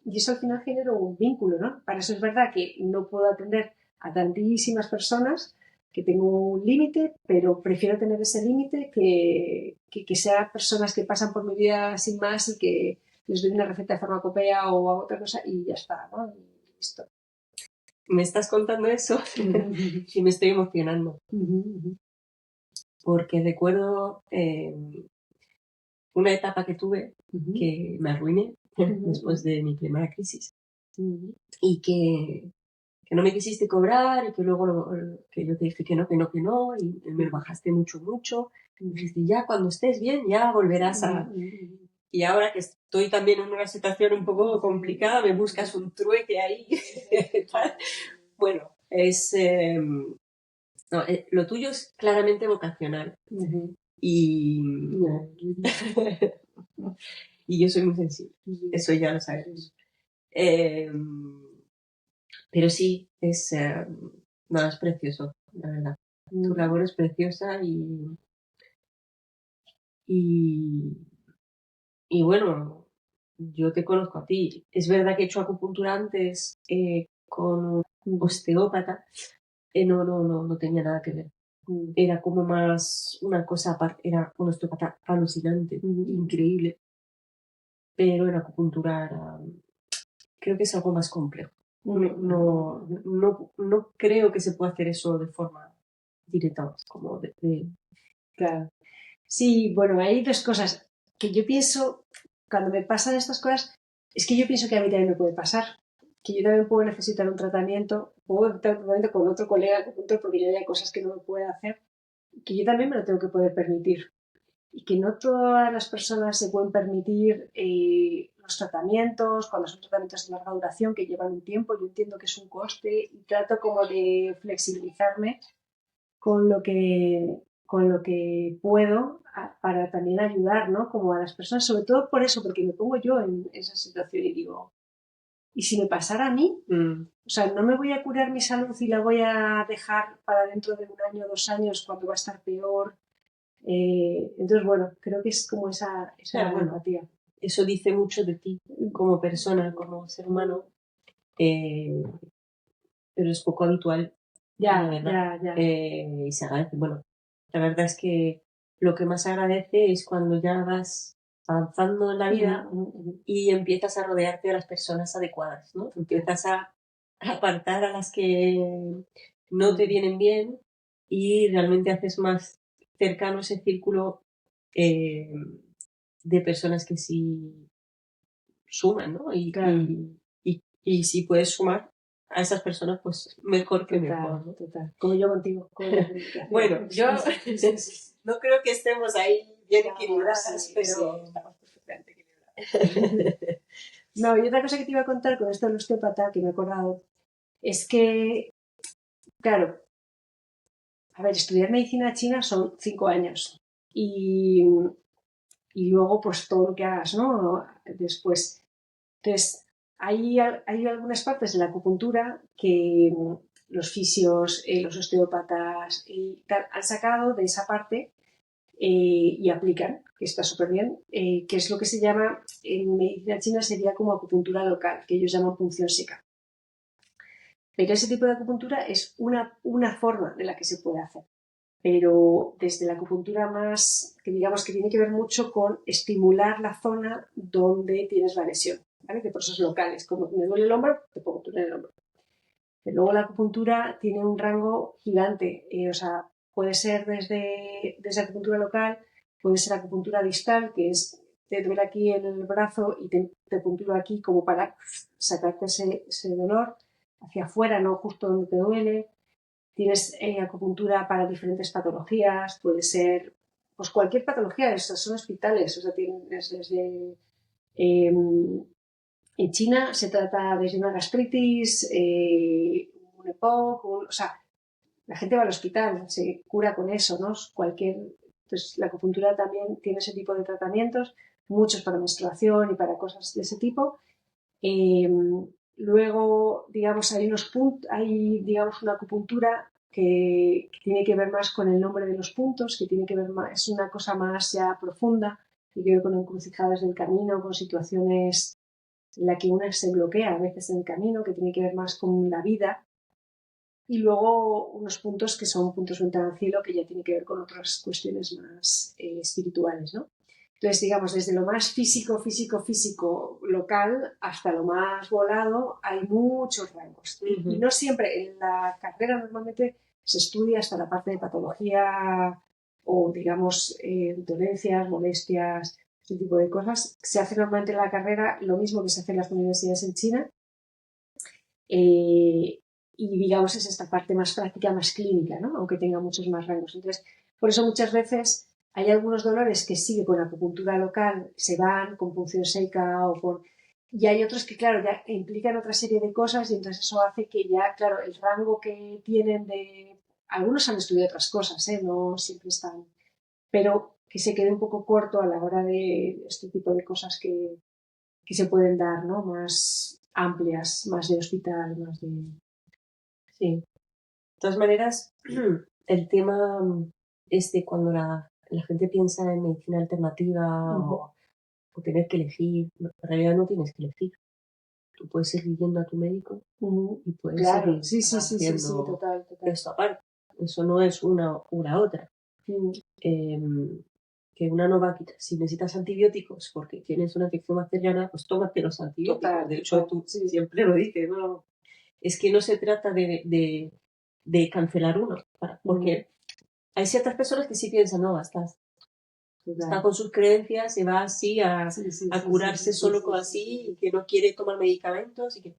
y eso al final genera un vínculo, ¿no? Para eso es verdad que no puedo atender a tantísimas personas, que tengo un límite, pero prefiero tener ese límite que sea personas que pasan por mi vida sin más y que les doy una receta de farmacopea o hago otra cosa y ya está, ¿no? Y listo. Me estás contando eso y me estoy emocionando. Porque recuerdo una etapa que tuve que me arruiné después de mi primera crisis y que no me quisiste cobrar y que luego que yo te dije que no y me lo bajaste mucho y dijiste ya cuando estés bien ya volverás a... Y ahora que estoy también en una situación un poco complicada me buscas un trueque ahí. Bueno, es... no, lo tuyo es claramente vocacional. Y... y yo soy muy sensible. Eso ya lo sabemos. Pero sí, es precioso, la verdad. Tu labor es preciosa y bueno, yo te conozco a ti. Es verdad que he hecho acupuntura antes con un osteópata. No tenía nada que ver. Era como más una cosa aparte, era un osteópata alucinante, increíble. Pero en acupuntura creo que es algo más complejo. No creo que se pueda hacer eso de forma directa, como Claro. Sí, bueno, hay 2 cosas que yo pienso, cuando me pasan estas cosas, es que yo pienso que a mí también me puede pasar, que yo también puedo necesitar un tratamiento, puedo necesitar un tratamiento con otro colega, porque ya hay cosas que no me puede hacer, que yo también me lo tengo que poder permitir. Y que no todas las personas se pueden permitir los tratamientos, cuando son tratamientos de larga duración que llevan un tiempo, yo entiendo que es un coste y trato como de flexibilizarme con lo que puedo para también ayudar, ¿no? Como a las personas, sobre todo por eso, porque me pongo yo en esa situación y digo, ¿y si me pasara a mí? O sea, no me voy a curar mi salud y la voy a dejar para dentro de 1 año, 2 años, cuando va a estar peor. Entonces, bueno, creo que es como esa empatía. Eso dice mucho de ti como persona, como ser humano, pero es poco habitual. Ya. Y se agradece. Bueno, la verdad es que lo que más agradece es cuando ya vas avanzando en la vida y empiezas a rodearte de las personas adecuadas, ¿no? Empiezas a apartar a las que no te vienen bien y realmente haces más cercano ese círculo de personas que sí suman, ¿no? Claro. Y si puedes sumar a esas personas, pues mejor que mejor, ¿no? Total. Como yo contigo. Bueno, yo no creo que estemos ahí bien equilibradas, pero... Sí, estamos perfectamente equilibradas. No, y otra cosa que te iba a contar con esto del osteópata, que me he acordado, es que, claro, a ver, estudiar medicina china son 5 años. Y luego, pues todo lo que hagas, ¿no? Después. Entonces, hay algunas partes de la acupuntura que los fisios, los osteópatas han sacado de esa parte y aplican, que está súper bien, que es lo que se llama, en medicina china sería como acupuntura local, que ellos llaman punción seca. Pero ese tipo de acupuntura es una forma de la que se puede hacer. Pero desde la acupuntura más, que digamos que tiene que ver mucho con estimular la zona donde tienes la lesión, ¿vale? Que por eso es locales, como me duele el hombro, te pongo tú en el hombro. Pero luego la acupuntura tiene un rango gigante, o sea, puede ser desde acupuntura local, puede ser acupuntura distal, que es, te duele aquí en el brazo y te punturo aquí como para sacarte ese dolor hacia afuera, no justo donde te duele. Tienes acupuntura para diferentes patologías, puede ser pues cualquier patología, estos son hospitales, o sea, tienes desde... en China se trata desde una gastritis, un EPOC, o sea, la gente va al hospital, se cura con eso, ¿no? Entonces, la acupuntura también tiene ese tipo de tratamientos, muchos para menstruación y para cosas de ese tipo. Luego, digamos, hay digamos, una acupuntura que tiene que ver más con el nombre de los puntos, que tiene que ver más, es una cosa más ya profunda, tiene que ver con encrucijadas del camino, con situaciones en las que una se bloquea a veces en el camino, que tiene que ver más con la vida. Y luego unos puntos que son puntos ventana al cielo, que ya tiene que ver con otras cuestiones más espirituales, ¿no? Entonces, digamos, desde lo más físico, local, hasta lo más volado, hay muchos rangos. Y no siempre, en la carrera normalmente se estudia hasta la parte de patología o, digamos, dolencias, molestias, ese tipo de cosas. Se hace normalmente en la carrera lo mismo que se hace en las universidades en China. Y digamos es esta parte más práctica, más clínica, ¿no? Aunque tenga muchos más rangos. Entonces, por eso muchas veces hay algunos dolores que sí, con acupuntura local se van, con punción seca o con... Y hay otros que, claro, ya implican otra serie de cosas y entonces eso hace que ya, claro, el rango que tienen de... Algunos han estudiado otras cosas, no siempre están... Pero que se quede un poco corto a la hora de este tipo de cosas que se pueden dar, ¿no? Más amplias, más de hospital, más de... Sí. De todas maneras, el tema cuando la gente piensa en medicina alternativa o tener que elegir, en realidad no tienes que elegir. Tú puedes seguir yendo a tu médico y puedes seguir haciendo total. esto aparte. Eso no es una u la otra. Que una no va a quitar. Si necesitas antibióticos porque tienes una infección bacteriana, pues tómate los antibióticos. Total, de hecho, tú siempre lo dices, ¿no? Es que no se trata de cancelar uno, porque hay ciertas personas que sí piensan, no, está con sus creencias, se va así a curarse solo con así, y que no quiere tomar medicamentos, y que,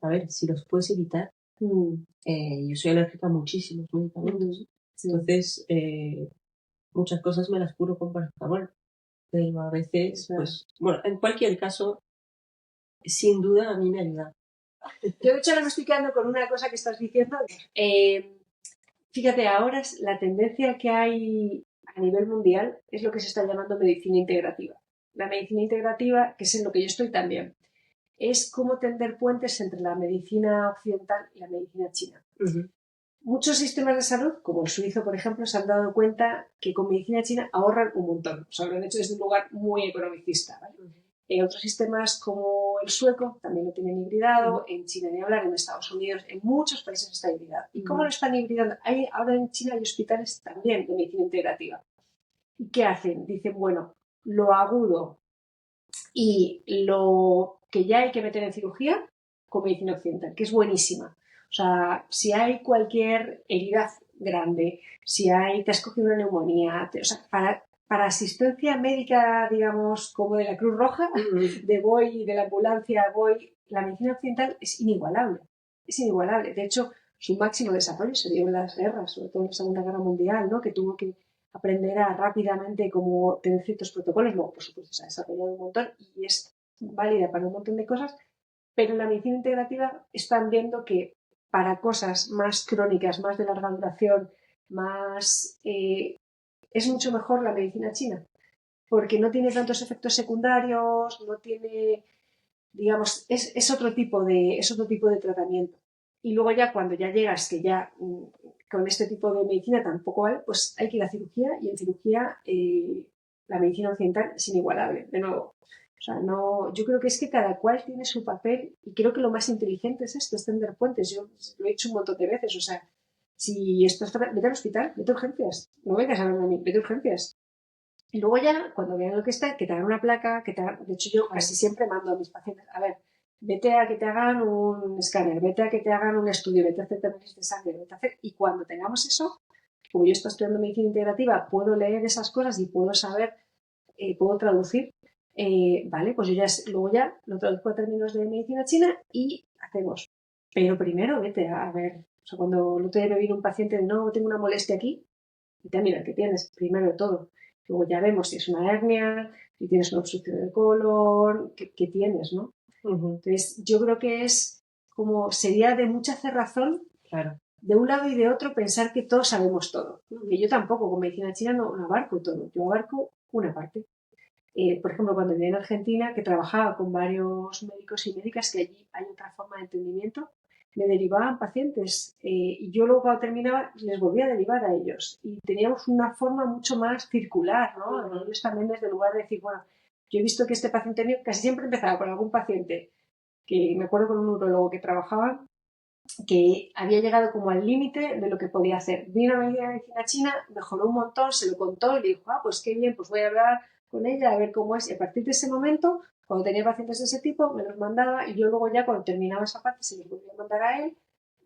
a ver, si los puedes evitar. Yo soy alérgica a muchísimos medicamentos, entonces muchas cosas me las curo con paracetamol, pero a veces, pues, bueno, en cualquier caso, sin duda a mí me ayuda. Yo de hecho ahora me estoy quedando con una cosa que estás diciendo. Fíjate, ahora es la tendencia que hay a nivel mundial es lo que se está llamando medicina integrativa. La medicina integrativa, que es en lo que yo estoy también, es cómo tender puentes entre la medicina occidental y la medicina china. Muchos sistemas de salud, como el suizo, por ejemplo, se han dado cuenta que con medicina china ahorran un montón. O sea, lo han hecho desde un lugar muy economicista, ¿vale? Otros sistemas como el sueco también lo tienen hibridado, en China ni hablar, en Estados Unidos, en muchos países está hibridado. ¿Y cómo lo están hibridando? Ahora en China hay hospitales también de medicina integrativa. ¿Y qué hacen? Dicen, bueno, lo agudo y lo que ya hay que meter en cirugía con medicina occidental, que es buenísima. O sea, si hay cualquier herida grande, si te has cogido una neumonía, o sea, para asistencia médica, digamos, como de la Cruz Roja, de la ambulancia, la medicina occidental es inigualable. Es inigualable. De hecho, su máximo desarrollo se dio en las guerras, sobre todo en la Segunda Guerra Mundial, ¿no? Que tuvo que aprender a rápidamente cómo tener ciertos protocolos. Luego, por supuesto, se ha desarrollado un montón y es válida para un montón de cosas, pero en la medicina integrativa están viendo que para cosas más crónicas, más de larga duración, es mucho mejor la medicina china, porque no tiene tantos efectos secundarios, no tiene, digamos, es otro tipo de tratamiento. Y luego ya cuando ya llegas, que ya con este tipo de medicina tampoco hay, pues hay que ir a cirugía, y en cirugía la medicina occidental es inigualable, de nuevo. O sea, no, yo creo que es que cada cual tiene su papel, y creo que lo más inteligente es esto, es tender puentes. Yo lo he dicho un montón de veces, o sea, si estás, vete al hospital, vete a urgencias, no vengas a verme a mí, vete a urgencias. Y luego ya, cuando vean lo que está, que te hagan una placa, de hecho yo casi siempre mando a mis pacientes, a ver, vete a que te hagan un escáner, vete a que te hagan un estudio, vete a hacer análisis de sangre, vete a hacer, y cuando tengamos eso, como yo estoy estudiando medicina integrativa, puedo leer esas cosas y puedo saber, puedo traducir, vale, pues yo luego ya lo traduzco a términos de medicina china y hacemos. Pero primero vete a ver, o sea, cuando el otro día me vino un paciente de no, tengo una molestia aquí, vete a mirar qué tienes, primero de todo. Luego ya vemos si es una hernia, si tienes una obstrucción del colon, qué tienes, ¿no? Entonces, yo creo que sería de mucha cerrazón, claro, de un lado y de otro, pensar que todos sabemos todo. Que yo tampoco, con medicina china no abarco todo, yo abarco una parte. Por ejemplo, cuando vine en Argentina, que trabajaba con varios médicos y médicas, que allí hay otra forma de entendimiento, me derivaban pacientes y yo luego cuando terminaba les volvía a derivar a ellos y teníamos una forma mucho más circular, ¿no? Ellos también desde el lugar de decir, bueno, yo he visto que este paciente mío casi siempre empezaba con algún paciente que me acuerdo con un neurólogo que trabajaba que había llegado como al límite de lo que podía hacer. Vino a medicina china, mejoró un montón, se lo contó y le dijo, pues qué bien, pues voy a hablar con ella a ver cómo es. Y a partir de ese momento, cuando tenía pacientes de ese tipo, me los mandaba y yo luego ya cuando terminaba esa parte se los volvía a mandar a él.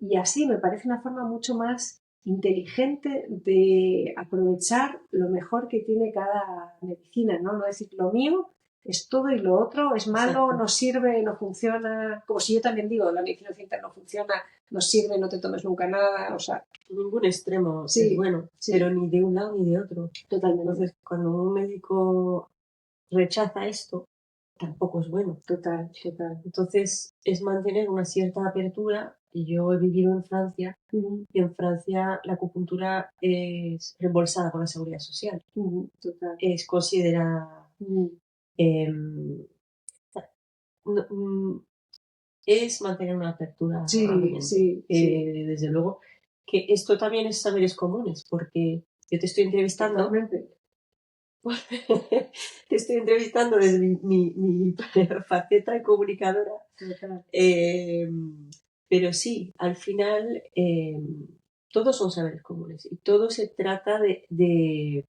Y así me parece una forma mucho más inteligente de aprovechar lo mejor que tiene cada medicina, ¿no? No decir lo mío es todo y lo otro es malo, exacto, no sirve, no funciona. Como si yo también digo, la medicina occidental no funciona, no sirve, no te tomes nunca nada, o sea. Ningún extremo sí, es bueno, sí, pero ni de un lado ni de otro. Totalmente. Entonces, cuando un médico rechaza esto, tampoco es bueno. Total. Entonces, es mantener una cierta apertura. Y yo he vivido en Francia, y en Francia la acupuntura es reembolsada por la Seguridad Social. Total. Es considerada... es mantener una apertura. Sí. Desde luego, que esto también es saberes comunes, porque yo te estoy entrevistando... Totalmente. Te estoy entrevistando desde mi faceta de comunicadora. Pero sí, al final todos son saberes comunes y todo se trata de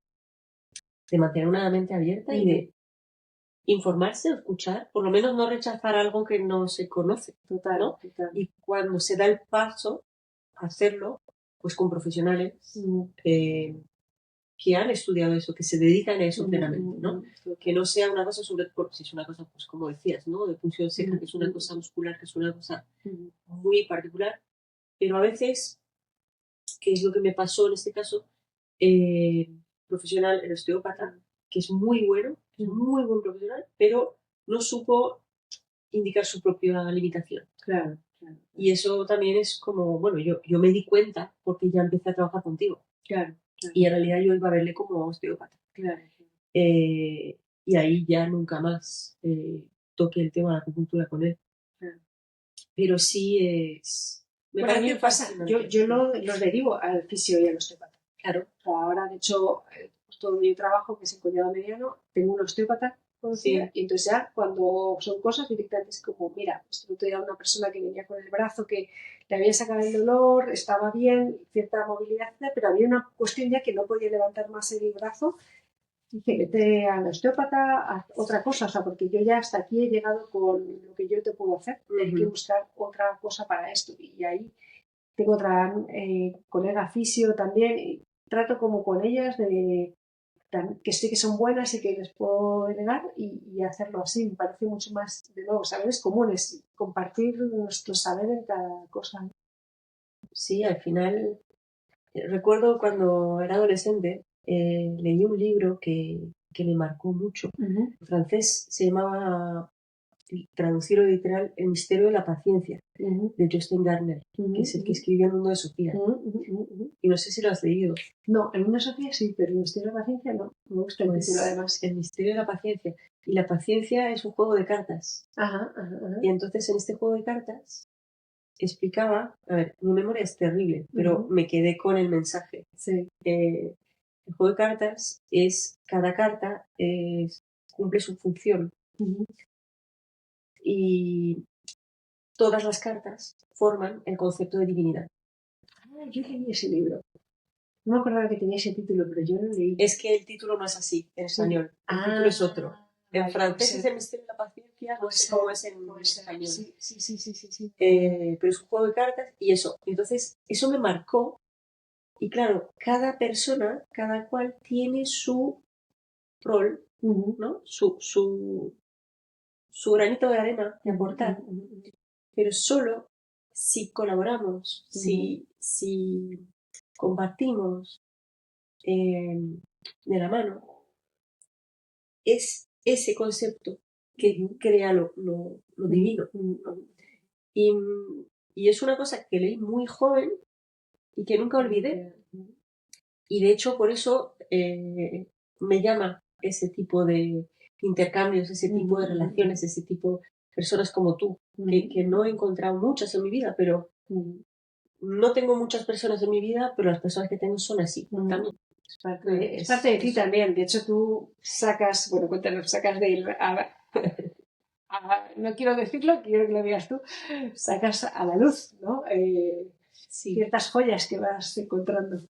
mantener una mente abierta y de informarse o escuchar, por lo menos no rechazar algo que no se conoce. ¿No? Y cuando se da el paso a hacerlo, pues con profesionales que han estudiado eso, que se dedican a eso plenamente, ¿no? Que no sea una cosa sobre, si es una cosa, pues como decías, ¿no? De función seca, que es una cosa muscular, que es una cosa muy particular, pero a veces, que es lo que me pasó en este caso, profesional, el osteópata, que es muy bueno, es muy buen profesional, pero no supo indicar su propia limitación. Claro. Y eso también es como, bueno, yo me di cuenta porque ya empecé a trabajar contigo. Claro. Y en realidad yo iba a verle como osteópata. Claro. Y ahí ya nunca más toqué el tema de la acupuntura con él. Claro. Pero sí es... Bueno, a mí me pasa, yo los derivo al fisio y al osteópata. Claro. O sea, ahora, de hecho, todo mi trabajo, que es el cuñado mediano, tengo un osteópata conocida, Sí. y entonces ya cuando son cosas directamente es como, mira, esto te da una persona que venía con el brazo, que le había sacado el dolor, estaba bien, cierta movilidad, pero había una cuestión ya que no podía levantar más el brazo. Dice, vete al osteópata, haz otra cosa, o sea, porque yo ya hasta aquí he llegado con lo que yo te puedo hacer, hay que buscar otra cosa para esto. Y ahí tengo otra colega fisio también, y trato como con ellas de que sé que son buenas y que les puedo delegar y hacerlo así. Me parece mucho más, de nuevo, saberes comunes, compartir nuestro saber en cada cosa. Sí, al final, recuerdo cuando era adolescente, leí un libro que me marcó mucho. En francés se llamaba, traducido literal, El misterio de la paciencia, de Justin Garner, que es el que escribió El mundo de Sofía. Y no sé si lo has leído. No, El mundo de Sofía sí, pero El misterio de la paciencia no. Me gusta el título, además. El misterio de la paciencia. Y la paciencia es un juego de cartas. Ajá. Y entonces en este juego de cartas explicaba, a ver, mi memoria es terrible, pero me quedé con el mensaje. Sí. El juego de cartas es, cada carta cumple su función. Y todas las cartas forman el concepto de divinidad. Yo leí ese libro. No me acordaba que tenía ese título, pero yo lo leí. Es que el título no es así en español. El título es otro. En francés es El misterio de la paciencia, no sé cómo es en español. Sí. Pero es un juego de cartas y eso. Entonces, eso me marcó. Y claro, cada persona, cada cual tiene su rol, ¿no? Su granito de arena de aportar. Pero solo si colaboramos, si compartimos de la mano, es ese concepto que crea lo divino. Y es una cosa que leí muy joven y que nunca olvidé. Y de hecho, por eso me llama ese tipo de intercambios, ese tipo de relaciones, ese tipo de personas como tú, que no he encontrado muchas en mi vida, pero no tengo muchas personas en mi vida, pero las personas que tengo son así también. Es parte de ti también. De hecho, tú sacas, bueno, cuéntanos, sacas de no quiero decirlo, quiero que lo digas tú, sacas a la luz, ¿no? Ciertas joyas que vas encontrando.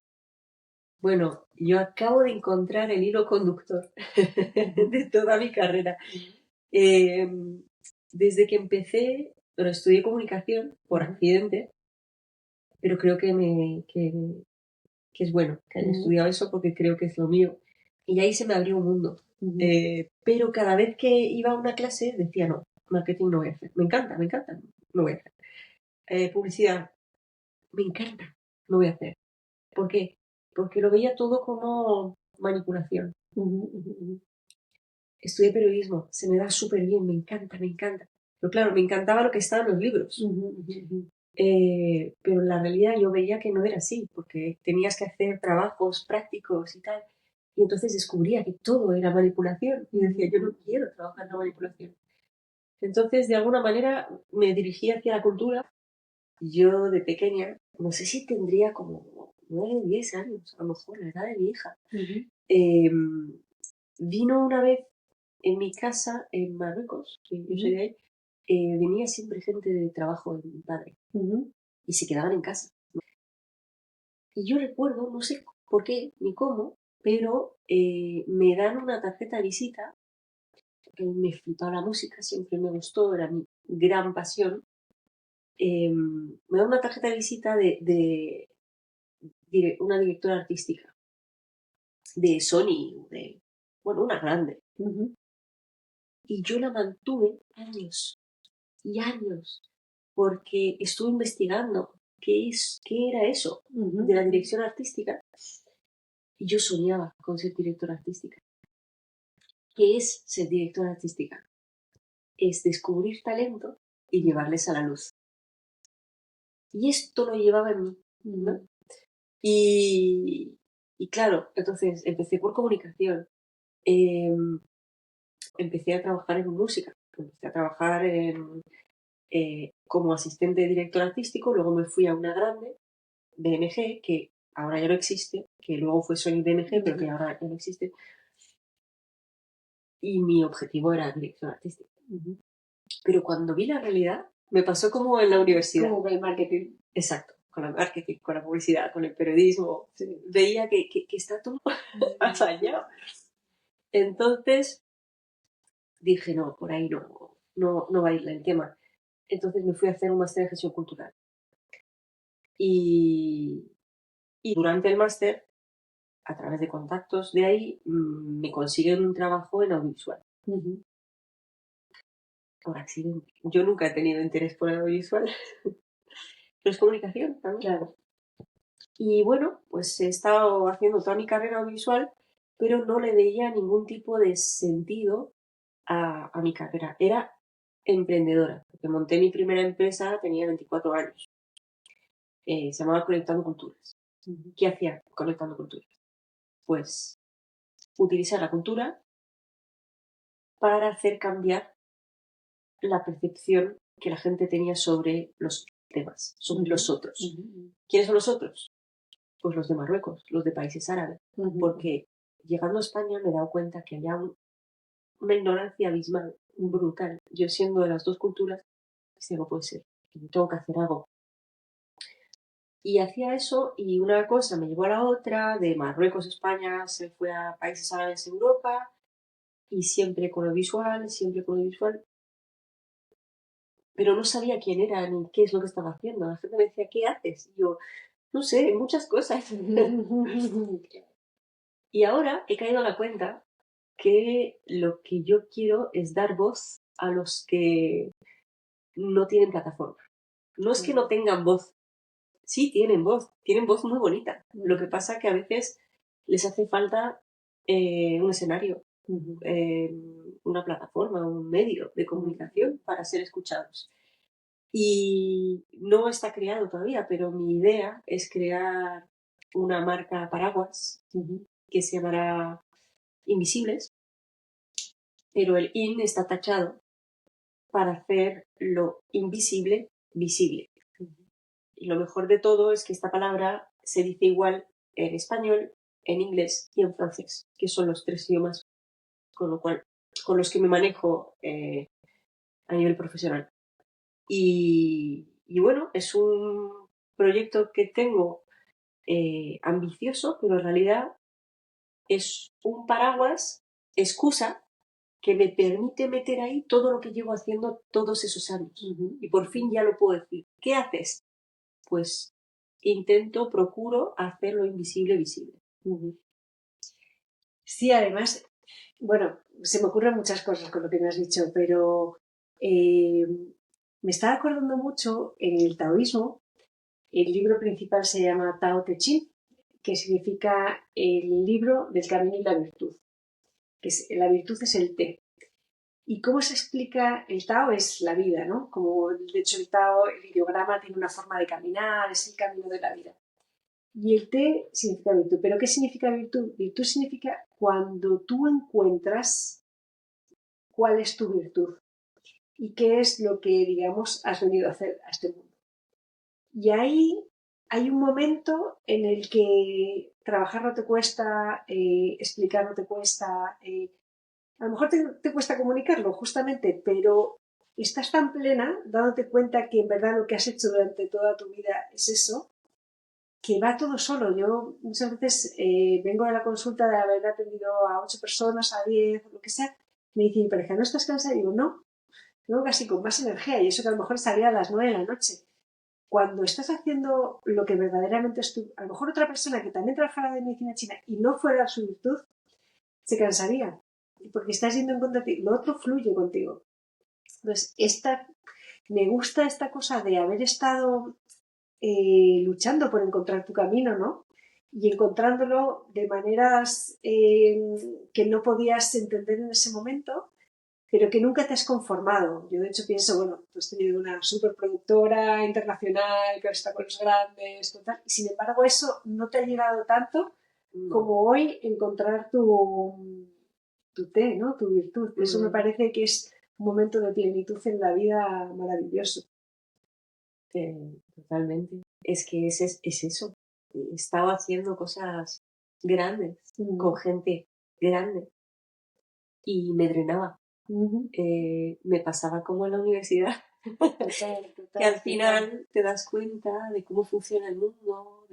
Bueno, yo acabo de encontrar el hilo conductor de toda mi carrera. Desde que empecé, bueno, estudié comunicación por accidente, pero creo que es bueno que haya estudiado eso porque creo que es lo mío. Y ahí se me abrió un mundo. Pero cada vez que iba a una clase decía, no, marketing no voy a hacer. Me encanta, no voy a hacer. Publicidad, me encanta, no voy a hacer. ¿Por qué? Porque lo veía todo como manipulación. Estudié periodismo, se me da súper bien, me encanta. Pero claro, me encantaba lo que estaba en los libros. Pero en la realidad yo veía que no era así, porque tenías que hacer trabajos prácticos y tal. Y entonces descubría que todo era manipulación. Y decía, yo no quiero trabajar en la manipulación. Entonces, de alguna manera, me dirigí hacia la cultura. Yo, de pequeña, no sé si tendría como 9, 10 años, a lo mejor, la edad de mi hija. Vino una vez en mi casa, en Marruecos, que yo soy de ahí, venía siempre gente de trabajo de mi padre. Y se quedaban en casa. Y yo recuerdo, no sé por qué ni cómo, pero me dan una tarjeta de visita. Me flipaba la música, siempre me gustó, era mi gran pasión. Me dan una tarjeta de visita de una directora artística de Sony, bueno, una grande. Y yo la mantuve años y años, porque estuve investigando qué era eso de la dirección artística. Y yo soñaba con ser directora artística. ¿Qué es ser directora artística? Es descubrir talento y llevarles a la luz. Y esto lo llevaba en mí, ¿no? Y claro, entonces empecé por comunicación. Empecé a trabajar en música. Empecé a trabajar como asistente de director artístico. Luego me fui a una grande, BMG, que ahora ya no existe, que luego fue Sony BMG, pero que ahora ya no existe. Y mi objetivo era director artístico. Pero cuando vi la realidad, me pasó como en la universidad. Como con el marketing. Exacto, con el marketing, con la publicidad, con el periodismo. Sí. Veía que está todo más allá. Entonces dije, no, por ahí no va a ir el tema. Entonces me fui a hacer un máster en gestión cultural. Y durante el máster, a través de contactos de ahí, me consiguen un trabajo en audiovisual. Por accidente. Yo nunca he tenido interés por el audiovisual. Pero es comunicación, ¿no? Claro. Y bueno, pues he estado haciendo toda mi carrera audiovisual, pero no le veía ningún tipo de sentido a mi carrera. Era emprendedora, porque monté mi primera empresa, tenía 24 años. Se llamaba Conectando Culturas. ¿Qué hacía Conectando Culturas? Pues utilizar la cultura para hacer cambiar la percepción que la gente tenía sobre los temas, sobre los otros. ¿Quiénes son los otros? Pues los de Marruecos, los de países árabes. Porque llegando a España me he dado cuenta que había una ignorancia abismal, brutal. Yo siendo de las dos culturas, no puede ser, tengo que hacer algo. Y hacía eso y una cosa me llevó a la otra, de Marruecos a España se fue a países árabes en Europa y siempre con lo visual, pero no sabía quién era ni qué es lo que estaba haciendo. La gente me decía, ¿qué haces? Y yo, no sé, muchas cosas. Y ahora he caído a la cuenta que lo que yo quiero es dar voz a los que no tienen plataforma. No es que no tengan voz, sí tienen voz muy bonita. Lo que pasa es que a veces les hace falta un escenario, una plataforma, un medio de comunicación para ser escuchados. Y no está creado todavía, pero mi idea es crear una marca paraguas que se llamará Invisibles, pero el in está tachado para hacer lo invisible visible. Y lo mejor de todo es que esta palabra se dice igual en español, en inglés y en francés, que son los 3 idiomas con los que me manejo a nivel profesional. Y bueno, es un proyecto que tengo ambicioso, pero en realidad es un paraguas, excusa, que me permite meter ahí todo lo que llevo haciendo todos esos años. Y por fin ya lo puedo decir. ¿Qué haces? Pues procuro hacer lo invisible visible. Sí, además, bueno, se me ocurren muchas cosas con lo que me has dicho, pero me estaba acordando mucho en el taoísmo. El libro principal se llama Tao Te Ching, que significa el libro del camino y la virtud. La virtud es el té. ¿Y cómo se explica? El Tao es la vida, ¿no? Como de hecho el Tao, el ideograma tiene una forma de caminar, es el camino de la vida. Y el té significa virtud. ¿Pero qué significa virtud? Virtud significa cuando tú encuentras cuál es tu virtud y qué es lo que, digamos, has venido a hacer a este mundo. Y ahí hay un momento en el que trabajar no te cuesta, explicar no te cuesta, a lo mejor te cuesta comunicarlo, justamente, pero estás tan plena dándote cuenta que en verdad lo que has hecho durante toda tu vida es eso, que va todo solo. Yo muchas veces vengo de la consulta de haber atendido a 8 personas, a 10, lo que sea, me dicen, mi pareja, ¿no estás cansada? Y digo, no, tengo casi con más energía, y eso que a lo mejor salía a las 9 de la noche. Cuando estás haciendo lo que verdaderamente es tu... A lo mejor otra persona que también trabajara de medicina china y no fuera su virtud, se cansaría, porque estás yendo en contra de ti. Lo otro fluye contigo. Entonces, me gusta esta cosa de haber estado luchando por encontrar tu camino, ¿no? y encontrándolo de maneras que no podías entender en ese momento, pero que nunca te has conformado. Yo de hecho pienso, bueno, tú has tenido una superproductora internacional que ahora está con los grandes, total, y sin embargo eso no te ha llegado tanto como hoy encontrar tu té, ¿no? Tu virtud. Eso me parece que es un momento de plenitud en la vida maravilloso. Totalmente. Es que es eso. Estaba haciendo cosas grandes con gente grande y me drenaba. Me pasaba como en la universidad. Total, que al final te das cuenta de cómo funciona el mundo.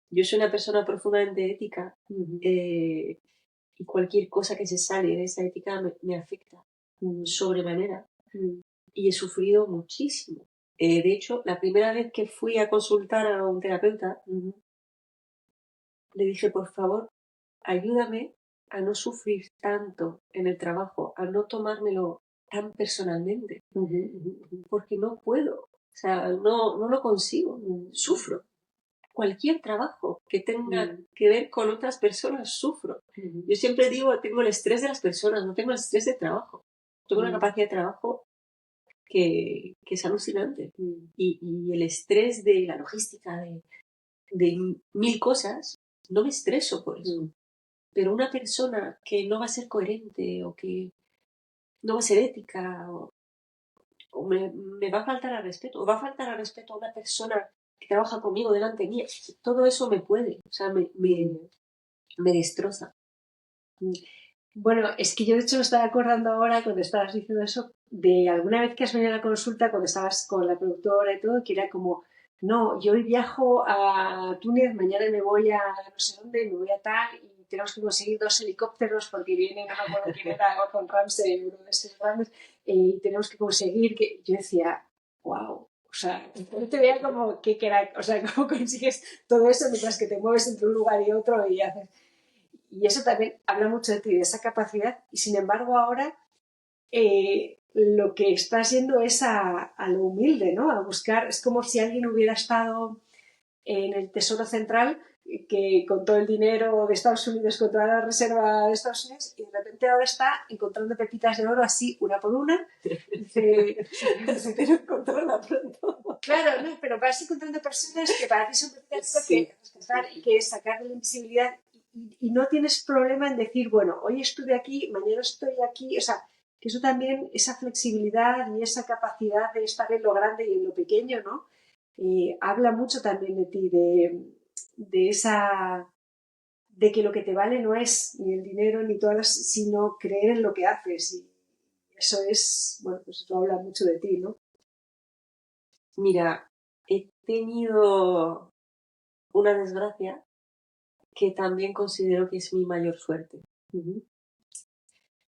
Yo soy una persona profundamente ética y cualquier cosa que se sale de esa ética me afecta sobremanera y he sufrido muchísimo. De hecho, la primera vez que fui a consultar a un terapeuta, le dije, por favor, ayúdame a no sufrir tanto en el trabajo, a no tomármelo tan personalmente, porque no puedo, o sea, no lo consigo, sufro. Cualquier trabajo que tenga que ver con otras personas, sufro. Yo siempre digo, tengo el estrés de las personas, no tengo el estrés de trabajo. Tengo una capacidad de trabajo que es alucinante. Y el estrés de la logística, de mil cosas, no me estreso por eso. Pero una persona que no va a ser coherente o que no va a ser ética o me va a faltar al respeto o va a faltar al respeto a una persona que trabaja conmigo delante mía, todo eso me puede, o sea, me destroza. Bueno, es que yo de hecho me estaba acordando ahora cuando estabas diciendo eso de alguna vez que has venido a la consulta cuando estabas con la productora y todo, que era como, no, yo hoy viajo a Túnez, mañana me voy a no sé dónde, me voy a tal y tenemos que conseguir 2 helicópteros porque viene, no me acuerdo quién era, Gordon Ramsay, uno de estos grandes, y tenemos que conseguir que... Yo decía, wow, o sea, yo te veía como que crack, o sea, cómo consigues todo eso mientras que te mueves entre un lugar y otro y haces... Y eso también habla mucho de ti, de esa capacidad. Y sin embargo ahora lo que estás yendo es a lo humilde, ¿no? A buscar, es como si alguien hubiera estado en el Tesoro Central que con todo el dinero de Estados Unidos, con toda la reserva de Estados Unidos, y de repente ahora está encontrando pepitas de oro así, una por una. Dice, te lo encontrarla pronto. Claro, no, pero vas encontrando personas que para ti son pepitas de oro que rescatar y que sacar de la invisibilidad y no tienes problema en decir, bueno, hoy estuve aquí, mañana estoy aquí, o sea, que eso también, esa flexibilidad y esa capacidad de estar en lo grande y en lo pequeño, ¿no? Habla mucho también de ti, de esa, de que lo que te vale no es ni el dinero ni todas las, sino creer en lo que haces y eso es, bueno, pues eso habla mucho de ti, ¿no? Mira, he tenido una desgracia que también considero que es mi mayor suerte.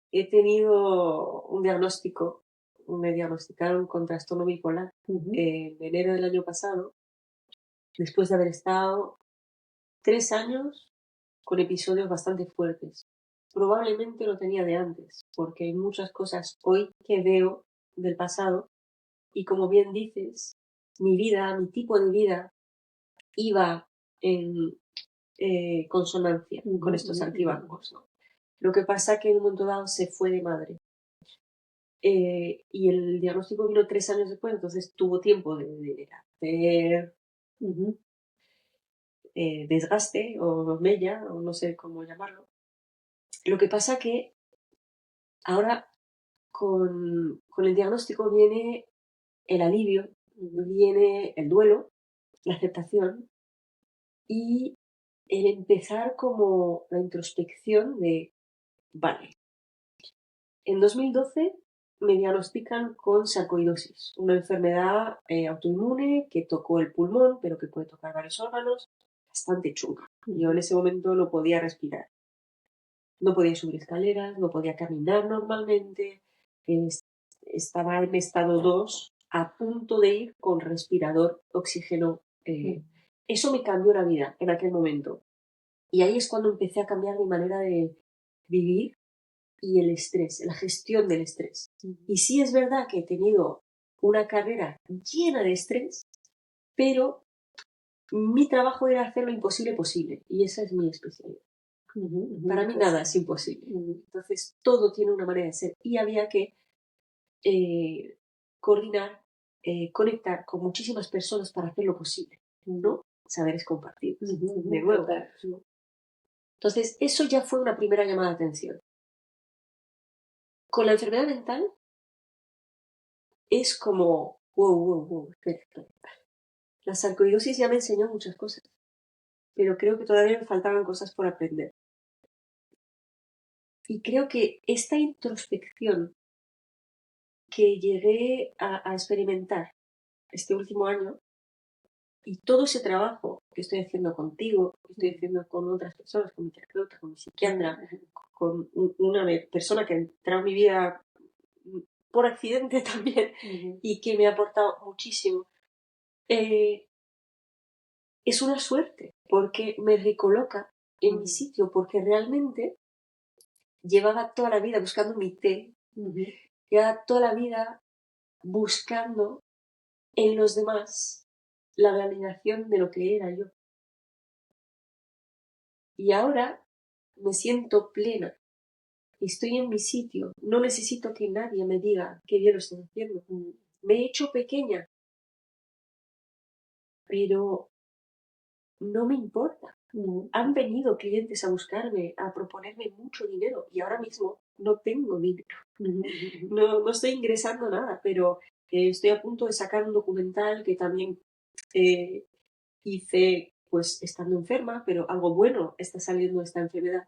He tenido un diagnóstico, me diagnosticaron con trastorno bipolar en enero del año pasado, después de haber estado 3 años con episodios bastante fuertes. Probablemente lo tenía de antes, porque hay muchas cosas hoy que veo del pasado y como bien dices, mi vida, mi tipo de vida iba en consonancia con estos altibancos, ¿no? Lo que pasa que en un momento dado se fue de madre. Y el diagnóstico vino 3 años después, entonces tuvo tiempo de hacer desgaste o mella, o no sé cómo llamarlo. Lo que pasa que ahora con el diagnóstico viene el alivio, viene el duelo, la aceptación y el empezar como la introspección de, vale, en 2012 me diagnostican con sarcoidosis, una enfermedad autoinmune que tocó el pulmón, pero que puede tocar varios órganos, bastante chunga. Yo en ese momento no podía respirar. No podía subir escaleras, no podía caminar normalmente, estaba en estado 2, a punto de ir con respirador, oxígeno. Eso me cambió la vida en aquel momento. Y ahí es cuando empecé a cambiar mi manera de vivir y el estrés, la gestión del estrés. Y sí es verdad que he tenido una carrera llena de estrés, pero mi trabajo era hacer lo imposible posible y esa es mi especialidad. Para mí nada es imposible. Entonces todo tiene una manera de ser y había que coordinar, conectar con muchísimas personas para hacer lo posible, ¿no? Saberes compartidos, de nuevo. Entonces eso ya fue una primera llamada de atención. Con la enfermedad mental es como, wow, espera. La sarcoidosis ya me enseñó muchas cosas, pero creo que todavía me faltaban cosas por aprender. Y creo que esta introspección que llegué a experimentar este último año y todo ese trabajo que estoy haciendo contigo, que estoy haciendo con otras personas, con mi terapeuta, con mi psiquiatra, con una persona que ha entrado en mi vida por accidente también y que me ha aportado muchísimo, es una suerte porque me recoloca en mi sitio, porque realmente llevaba toda la vida buscando mi té, llevaba toda la vida buscando en los demás la validación de lo que era yo. Y ahora me siento plena, estoy en mi sitio, no necesito que nadie me diga qué bien lo estoy haciendo. Me he hecho pequeña, pero no me importa. Han venido clientes a buscarme, a proponerme mucho dinero y ahora mismo no tengo dinero. No estoy ingresando nada, pero estoy a punto de sacar un documental que también hice pues estando enferma, pero algo bueno está saliendo de esta enfermedad.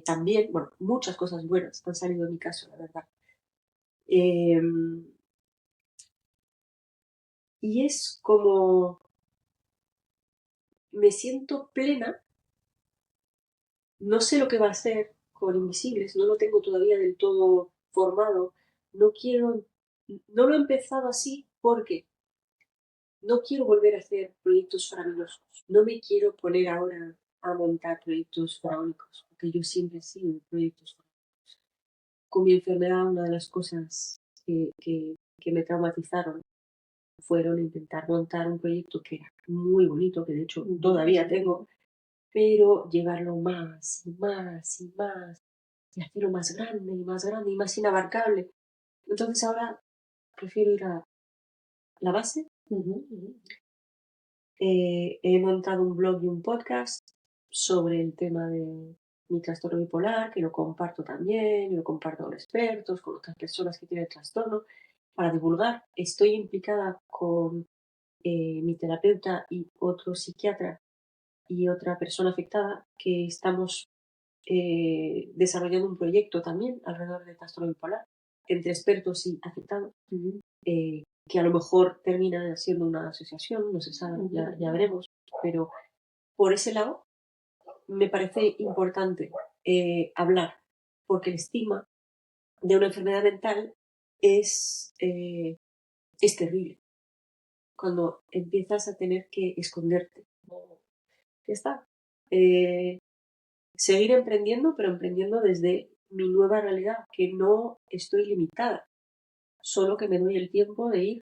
También, bueno, muchas cosas buenas han salido en mi caso, la verdad. Y es como me siento plena, no sé lo que va a ser con Invisibles, no lo tengo todavía del todo formado, no lo he empezado así porque no quiero volver a hacer proyectos farabulosos, no me quiero poner ahora a montar proyectos faraónicos, porque yo siempre he sido de proyectos faraónicos. Con mi enfermedad, una de las cosas que me traumatizaron fueron intentar montar un proyecto que era muy bonito, que de hecho todavía tengo, pero llevarlo más y más y más, y hacerlo más grande y más grande y más inabarcable. Entonces ahora prefiero ir a la base. He montado un blog y un podcast sobre el tema de mi trastorno bipolar, que lo comparto también, y lo comparto con expertos, con otras personas que tienen el trastorno, para divulgar. Estoy implicada con mi terapeuta y otro psiquiatra y otra persona afectada que estamos desarrollando un proyecto también alrededor del trastorno bipolar entre expertos y afectados, que a lo mejor termina siendo una asociación, no se sabe, ya veremos, pero por ese lado me parece importante hablar, porque el estigma de una enfermedad mental es terrible. Cuando empiezas a tener que esconderte. Ya está. Seguir emprendiendo, pero emprendiendo desde mi nueva realidad, que no estoy limitada, solo que me doy el tiempo de ir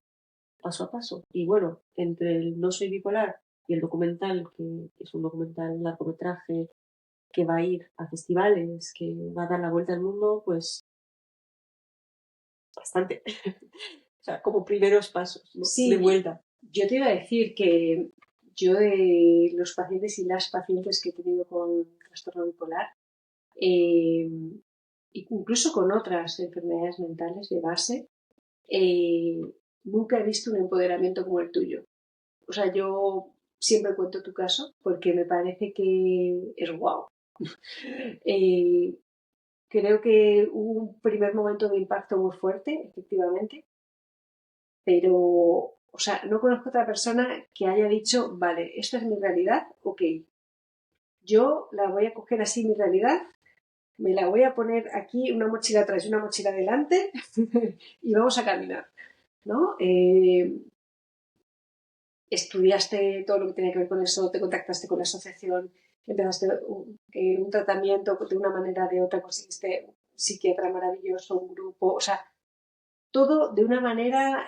paso a paso. Y bueno, entre el No soy bipolar y el documental, que es un documental largometraje que va a ir a festivales, que va a dar la vuelta al mundo, pues bastante. O sea, como primeros pasos, ¿no? Sí, de vuelta. Yo te iba a decir que yo de los pacientes y las pacientes que he tenido con trastorno bipolar, incluso con otras enfermedades mentales de base, nunca he visto un empoderamiento como el tuyo. O sea, yo siempre cuento tu caso porque me parece que es guau. Creo que hubo un primer momento de impacto muy fuerte, efectivamente, pero, o sea, no conozco otra persona que haya dicho, vale, esta es mi realidad, ok, yo la voy a coger así mi realidad, me la voy a poner aquí una mochila atrás y una mochila adelante y vamos a caminar, ¿no? Estudiaste todo lo que tenía que ver con eso, te contactaste con la asociación, empezaste un tratamiento de una manera o de otra, conseguiste un psiquiatra maravilloso, un grupo, o sea, todo de una manera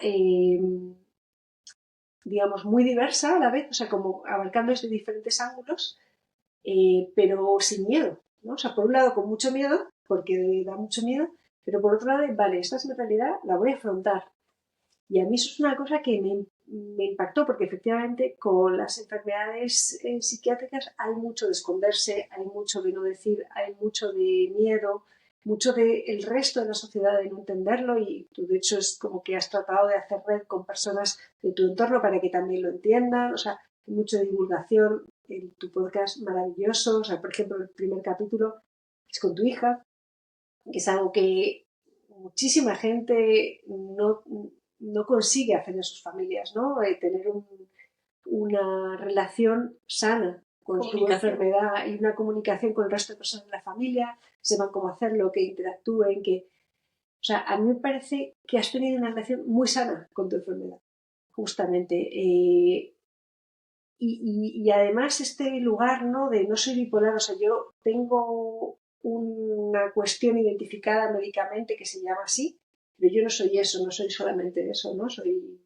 digamos, muy diversa a la vez, o sea, como abarcando desde diferentes ángulos, pero sin miedo, ¿no? O sea, por un lado con mucho miedo, porque da mucho miedo, pero por otro lado, vale, esta es mi realidad, la voy a afrontar. Y a mí eso es una cosa que me impactó, porque efectivamente con las enfermedades psiquiátricas hay mucho de esconderse, hay mucho de no decir, hay mucho de miedo, mucho del resto de la sociedad de no entenderlo, y tú de hecho es como que has tratado de hacer red con personas de tu entorno para que también lo entiendan, o sea, hay mucho de divulgación en tu podcast maravilloso, o sea, por ejemplo, el primer capítulo es con tu hija, que es algo que muchísima gente no consigue hacer en sus familias, ¿no? Tener una relación sana con su enfermedad y una comunicación con el resto de personas de la familia, sepan cómo hacerlo, que interactúen, que... O sea, a mí me parece que has tenido una relación muy sana con tu enfermedad, justamente. Y además este lugar, ¿no? De no soy bipolar, o sea, yo tengo una cuestión identificada médicamente que se llama así, pero yo no soy eso, no soy solamente eso, ¿no? Soy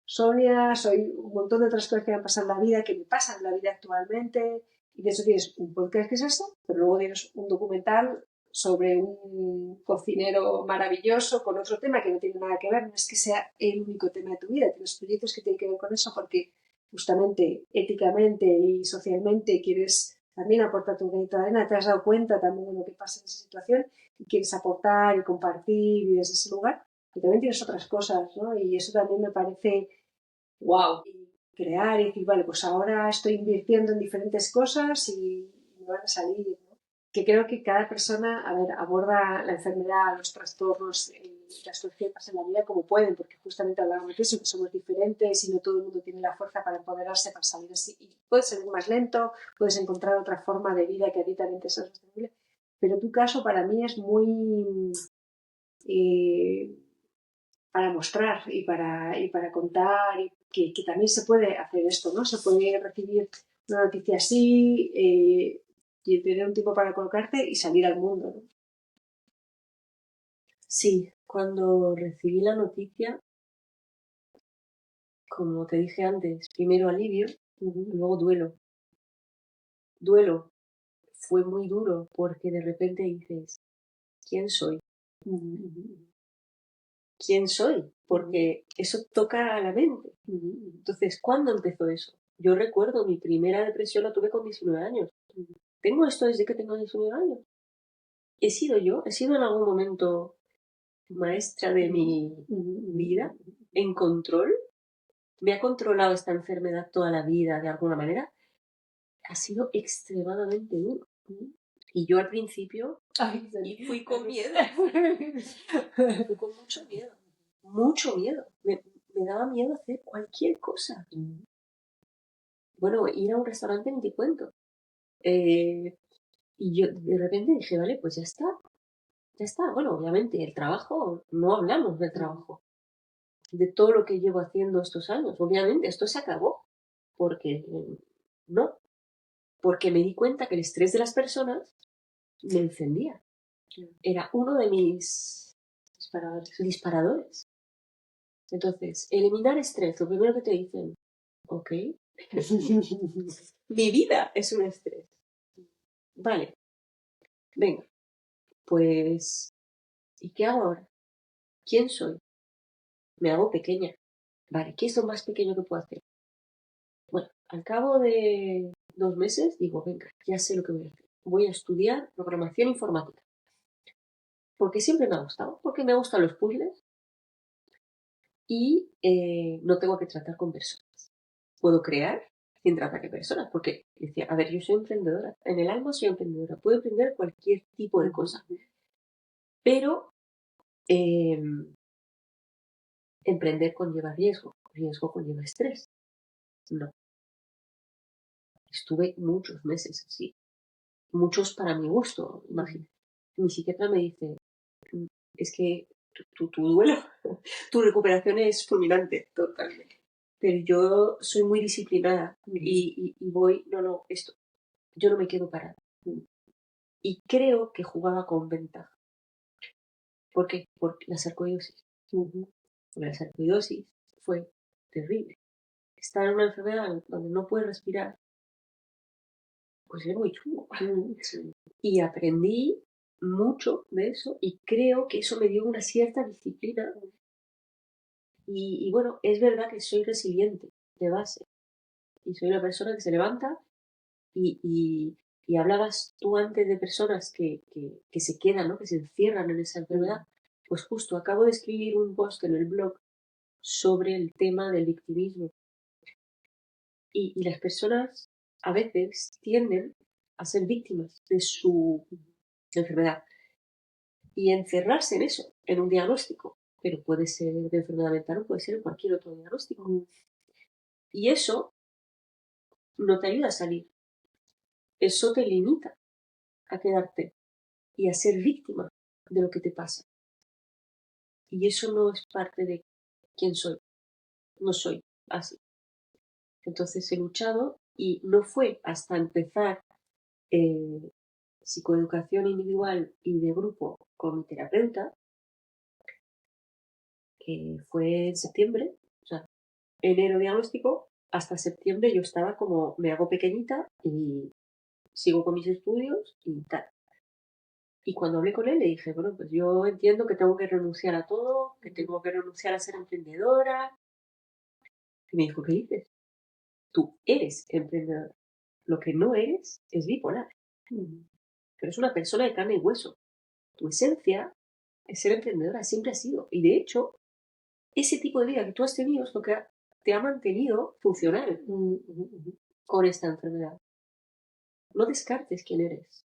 Sonia, soy un montón de otras cosas que me han pasado en la vida, que me pasan en la vida actualmente, y de eso tienes un podcast que es eso, pero luego tienes un documental sobre un cocinero maravilloso con otro tema que no tiene nada que ver, no es que sea el único tema de tu vida, tienes proyectos que tienen que ver con eso porque justamente éticamente y socialmente quieres también aportar tu granito de arena, te has dado cuenta también de lo que pasa en esa situación y quieres aportar y compartir y desde ese lugar, y también tienes otras cosas, ¿no? Y eso también me parece wow. Y crear y decir, vale, pues ahora estoy invirtiendo en diferentes cosas y me van a salir, ¿no? Que creo que cada persona, a ver, aborda la enfermedad, los trastornos, las cosas que pasan en la vida como pueden, porque justamente hablamos de eso, que somos diferentes y no todo el mundo tiene la fuerza para empoderarse, para salir así. Y puedes salir más lento, puedes encontrar otra forma de vida que a ti también te sea sostenible, pero tu caso para mí es muy... Eh, para mostrar y para contar y que también se puede hacer esto, ¿no? Se puede recibir una noticia así y tener un tiempo para colocarte y salir al mundo, ¿no? Sí, cuando recibí la noticia, como te dije antes, primero alivio, luego duelo. Duelo fue muy duro porque de repente dices, ¿quién soy? ¿Quién soy? Porque eso toca a la mente. Entonces, ¿cuándo empezó eso? Yo recuerdo mi primera depresión la tuve con 19 años. Tengo esto desde que tengo 19 años. He sido yo, he sido en algún momento maestra de mi vida, en control. Me ha controlado esta enfermedad toda la vida de alguna manera. Ha sido extremadamente duro. Y yo al principio fui con miedo. Fui con mucho miedo. Mucho miedo. Me daba miedo hacer cualquier cosa. Bueno, ir a un restaurante ni te cuento. Y yo de repente dije, vale, pues ya está. Ya está. Bueno, obviamente, el trabajo, no hablamos del trabajo. De todo lo que llevo haciendo estos años. Obviamente, esto se acabó. Porque no. Porque me di cuenta que el estrés de las personas me encendía. Era uno de mis disparadores. Entonces, eliminar estrés, lo primero que te dicen, ok, mi vida es un estrés. Vale, venga, pues, ¿y qué hago ahora? ¿Quién soy? Me hago pequeña. Vale, ¿qué es lo más pequeño que puedo hacer? Bueno, al cabo de 2 meses digo, venga, ya sé lo que voy a hacer. Voy a estudiar programación informática. Porque siempre me ha gustado, porque me gustan los puzzles y no tengo que tratar con personas. Puedo crear sin tratar con personas, porque decía, a ver, yo soy emprendedora, en el alma soy emprendedora, puedo emprender cualquier tipo de cosa, pero emprender conlleva riesgo, riesgo conlleva estrés. No. Estuve muchos meses así, muchos para mi gusto, imagínate. Mi psiquiatra me dice, es que tu duelo, tu recuperación es fulminante, totalmente. Pero yo soy muy disciplinada y voy, no, esto, yo no me quedo parada. Y creo que jugaba con ventaja. ¿Por qué? Por la sarcoidosis. La sarcoidosis fue terrible. estar en una enfermedad donde no puedes respirar, pues es muy chungo. Sí. Y aprendí mucho de eso y creo que eso me dio una cierta disciplina. Y bueno, es verdad que soy resiliente de base. Y soy una persona que se levanta y hablabas tú antes de personas que se quedan, ¿no? Que se encierran en esa enfermedad. Pues justo acabo de escribir un post en el blog sobre el tema del victimismo. Y las personas a veces tienden a ser víctimas de su enfermedad y encerrarse en eso, en un diagnóstico. Pero puede ser de enfermedad mental o puede ser en cualquier otro diagnóstico. Y eso no te ayuda a salir. Eso te limita a quedarte y a ser víctima de lo que te pasa. Y eso no es parte de quién soy. No soy así. Entonces he luchado y no fue hasta empezar psicoeducación individual y de grupo con mi terapeuta, que fue en septiembre, o sea, enero diagnóstico, hasta septiembre yo estaba como, me hago pequeñita y sigo con mis estudios y tal. Y cuando hablé con él le dije, bueno, pues yo entiendo que tengo que renunciar a todo, que tengo que renunciar a ser emprendedora. Y me dijo, ¿qué dices? Tú eres emprendedora. Lo que no eres es bipolar. Pero es una persona de carne y hueso. Tu esencia es ser emprendedora, siempre ha sido. Y de hecho, ese tipo de vida que tú has tenido es lo que te ha mantenido funcional con esta enfermedad. No descartes quién eres.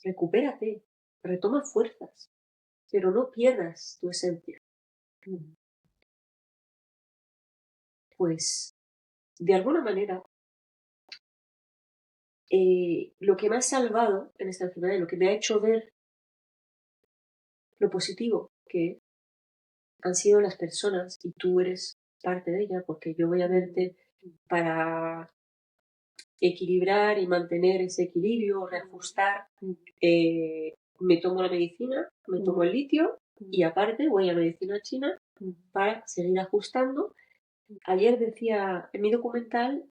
Recupérate. Retoma fuerzas. Pero no pierdas tu esencia. Pues, de alguna manera, lo que me ha salvado en esta enfermedad y lo que me ha hecho ver lo positivo que han sido las personas, y tú eres parte de ella, porque yo voy a verte para equilibrar y mantener ese equilibrio, reajustar. Me tomo la medicina, me tomo el litio y aparte voy a medicina china para seguir ajustando. Ayer decía en mi documental,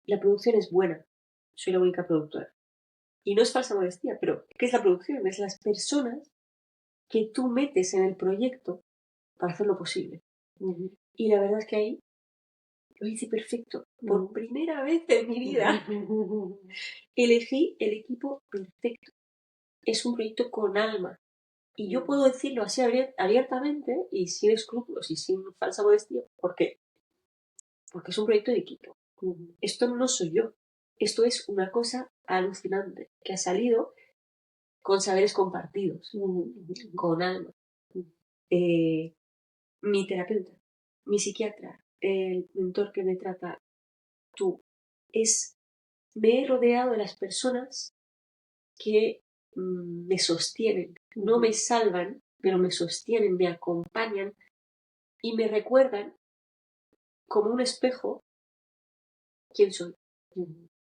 la producción es buena, soy la única productora. Y no es falsa modestia, pero ¿qué es la producción? Es las personas que tú metes en el proyecto para hacerlo posible. Y la verdad es que ahí lo hice perfecto. Por primera vez en mi vida elegí el equipo perfecto. Es un proyecto con alma. Y yo puedo decirlo así abiertamente y sin escrúpulos y sin falsa modestia. ¿Por qué? Porque es un proyecto de equipo. Esto no soy yo. Esto es una cosa alucinante que ha salido con saberes compartidos, con alma. Mi terapeuta, mi psiquiatra, el mentor que me trata, tú, me he rodeado de las personas que me sostienen, no me salvan, pero me sostienen, me acompañan y me recuerdan como un espejo quién soy.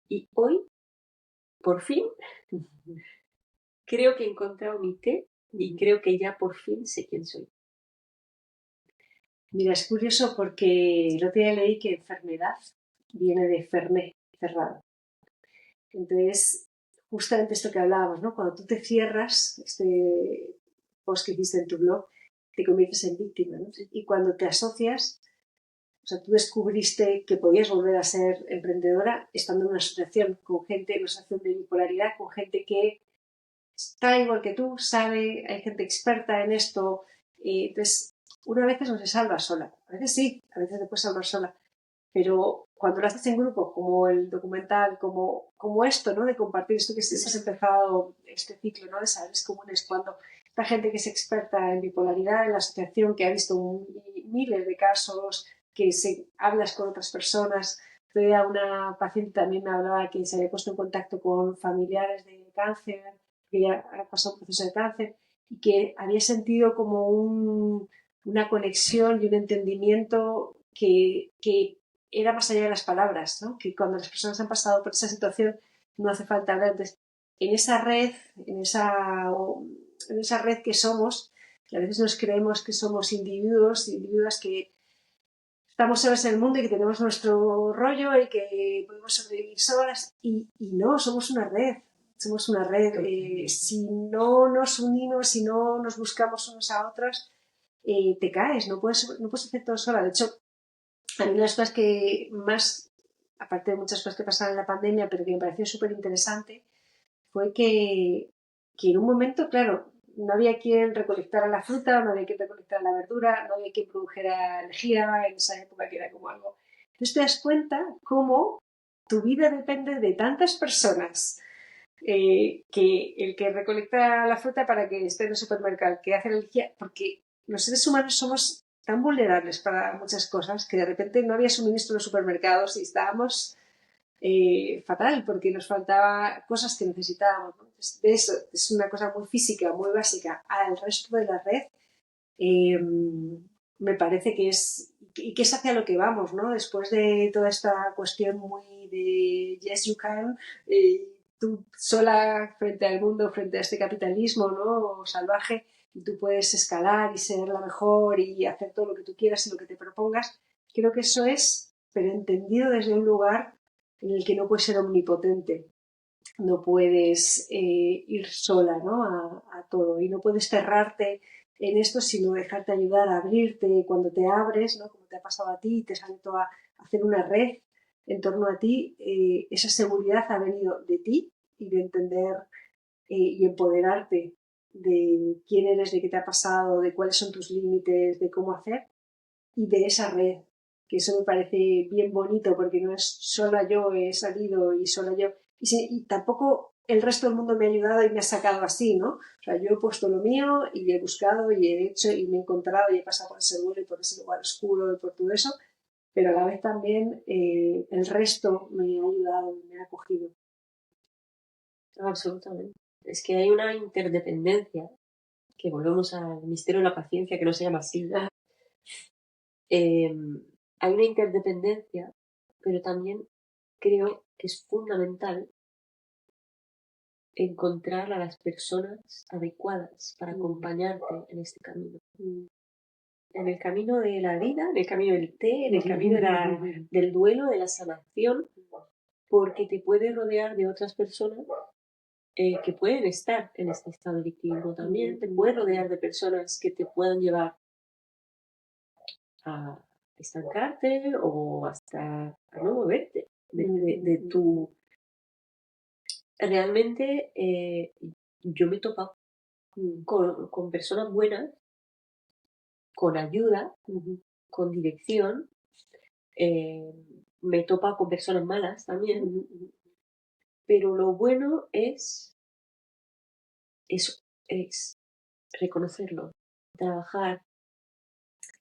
Y hoy, por fin, creo que he encontrado mi té y creo que ya por fin sé quién soy. Mira, es curioso porque el otro día leí que enfermedad viene de ferné, cerrado. Entonces, justamente esto que hablábamos, ¿no? Cuando tú te cierras, este post que hiciste en tu blog, te conviertes en víctima, ¿no? Y cuando te asocias, o sea, tú descubriste que podías volver a ser emprendedora estando en una asociación con gente, una asociación de bipolaridad, con gente que está igual que tú, sabe, hay gente experta en esto. Entonces, una vez no se salva sola. A veces sí, a veces te puedes salvar sola. Pero cuando lo haces en grupo, como el documental, como esto, ¿no? De compartir esto que has empezado, este ciclo, ¿no? De saberes comunes, cuando esta gente que es experta en bipolaridad, en la asociación, que ha visto miles de casos, que hablas con otras personas. A una paciente también me hablaba que se había puesto en contacto con familiares de cáncer, que ya ha pasado un proceso de cáncer, y que había sentido como una conexión y un entendimiento que era más allá de las palabras, ¿no? Que cuando las personas han pasado por esa situación no hace falta hablar. Entonces, en esa red que somos, que a veces nos creemos que somos individuos que estamos solas en el mundo y que tenemos nuestro rollo y que podemos sobrevivir solas. Y no, somos una red. Somos una red. Si no nos unimos, si no nos buscamos unos a otros, te caes. No puedes hacer todo sola. De hecho, a mí una de las cosas que más, aparte de muchas cosas que pasaron en la pandemia, pero que me pareció súper interesante, fue que en un momento, claro, no había quien recolectara la fruta, no había quien recolectara la verdura, no había quien produjera lejía en esa época que era como algo. Entonces te das cuenta cómo tu vida depende de tantas personas, que el que recolecta la fruta para que esté en el supermercado, el que hace la lejía, porque los seres humanos somos tan vulnerables para muchas cosas que de repente no había suministro en los supermercados y estábamos fatal porque nos faltaba cosas que necesitábamos, ¿no? Entonces, de eso es una cosa muy física, muy básica al resto de la red. Me parece que es y que es hacia lo que vamos, ¿no? Después de toda esta cuestión muy de yes you can, tú sola frente al mundo, frente a este capitalismo, ¿no? Salvaje, y tú puedes escalar y ser la mejor y hacer todo lo que tú quieras y lo que te propongas. Creo que eso es, pero entendido desde un lugar en el que no puedes ser omnipotente, no puedes ir sola, ¿no? a todo, y no puedes cerrarte en esto, sino dejarte ayudar a abrirte cuando te abres, ¿no? Como te ha pasado a ti, te has abierto a hacer una red en torno a ti. Esa seguridad ha venido de ti y de entender y empoderarte de quién eres, de qué te ha pasado, de cuáles son tus límites, de cómo hacer, y de esa red, que eso me parece bien bonito porque no es sola yo he salido y sola yo, y tampoco el resto del mundo me ha ayudado y me ha sacado así, ¿no? O sea, yo he puesto lo mío y he buscado y he hecho y me he encontrado y he pasado por ese duelo y por ese lugar oscuro y por todo eso, pero a la vez también el resto me ha ayudado y me ha acogido. Absolutamente. Es que hay una interdependencia, que volvemos al misterio de la paciencia, que no se llama así. Hay una interdependencia, pero también creo que es fundamental encontrar a las personas adecuadas para acompañarte en este camino. En el camino de la vida, en el camino del té, en el camino del duelo, de la sanación, porque te puedes rodear de otras personas que pueden estar en este estado de victimismo también, te puedes rodear de personas que te puedan llevar a estancarte o hasta a no moverte de tu... Realmente yo me he topado con personas buenas, con ayuda, con dirección, me he topado con personas malas también, pero lo bueno es eso, es reconocerlo, trabajar.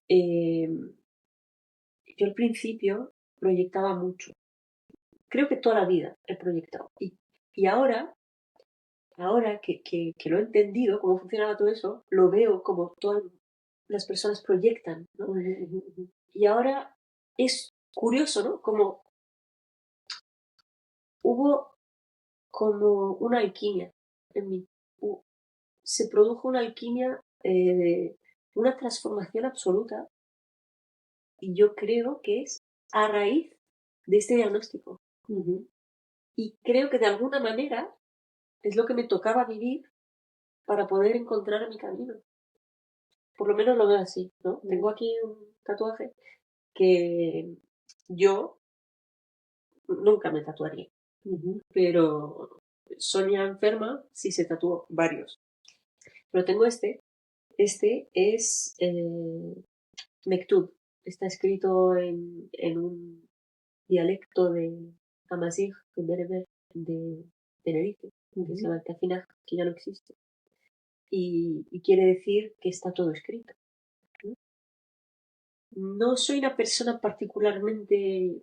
Yo al principio proyectaba mucho. Creo que toda la vida he proyectado. Y ahora que lo he entendido, cómo funcionaba todo eso, lo veo como todas las personas proyectan, ¿no? Y ahora es curioso, ¿no? Como hubo como una alquimia en mí. Se produjo una alquimia, una transformación absoluta, y yo creo que es a raíz de este diagnóstico. Y creo que de alguna manera es lo que me tocaba vivir para poder encontrar mi camino. Por lo menos lo veo así, ¿no? Tengo aquí un tatuaje que yo nunca me tatuaría. Pero Sonia enferma sí se tatuó varios. Pero tengo este. Este es Mektub. Está escrito en un dialecto de Amazigh, de bereber, de Tenerife, que se llama Tafinaj, que ya no existe. Y quiere decir que está todo escrito. No soy una persona particularmente...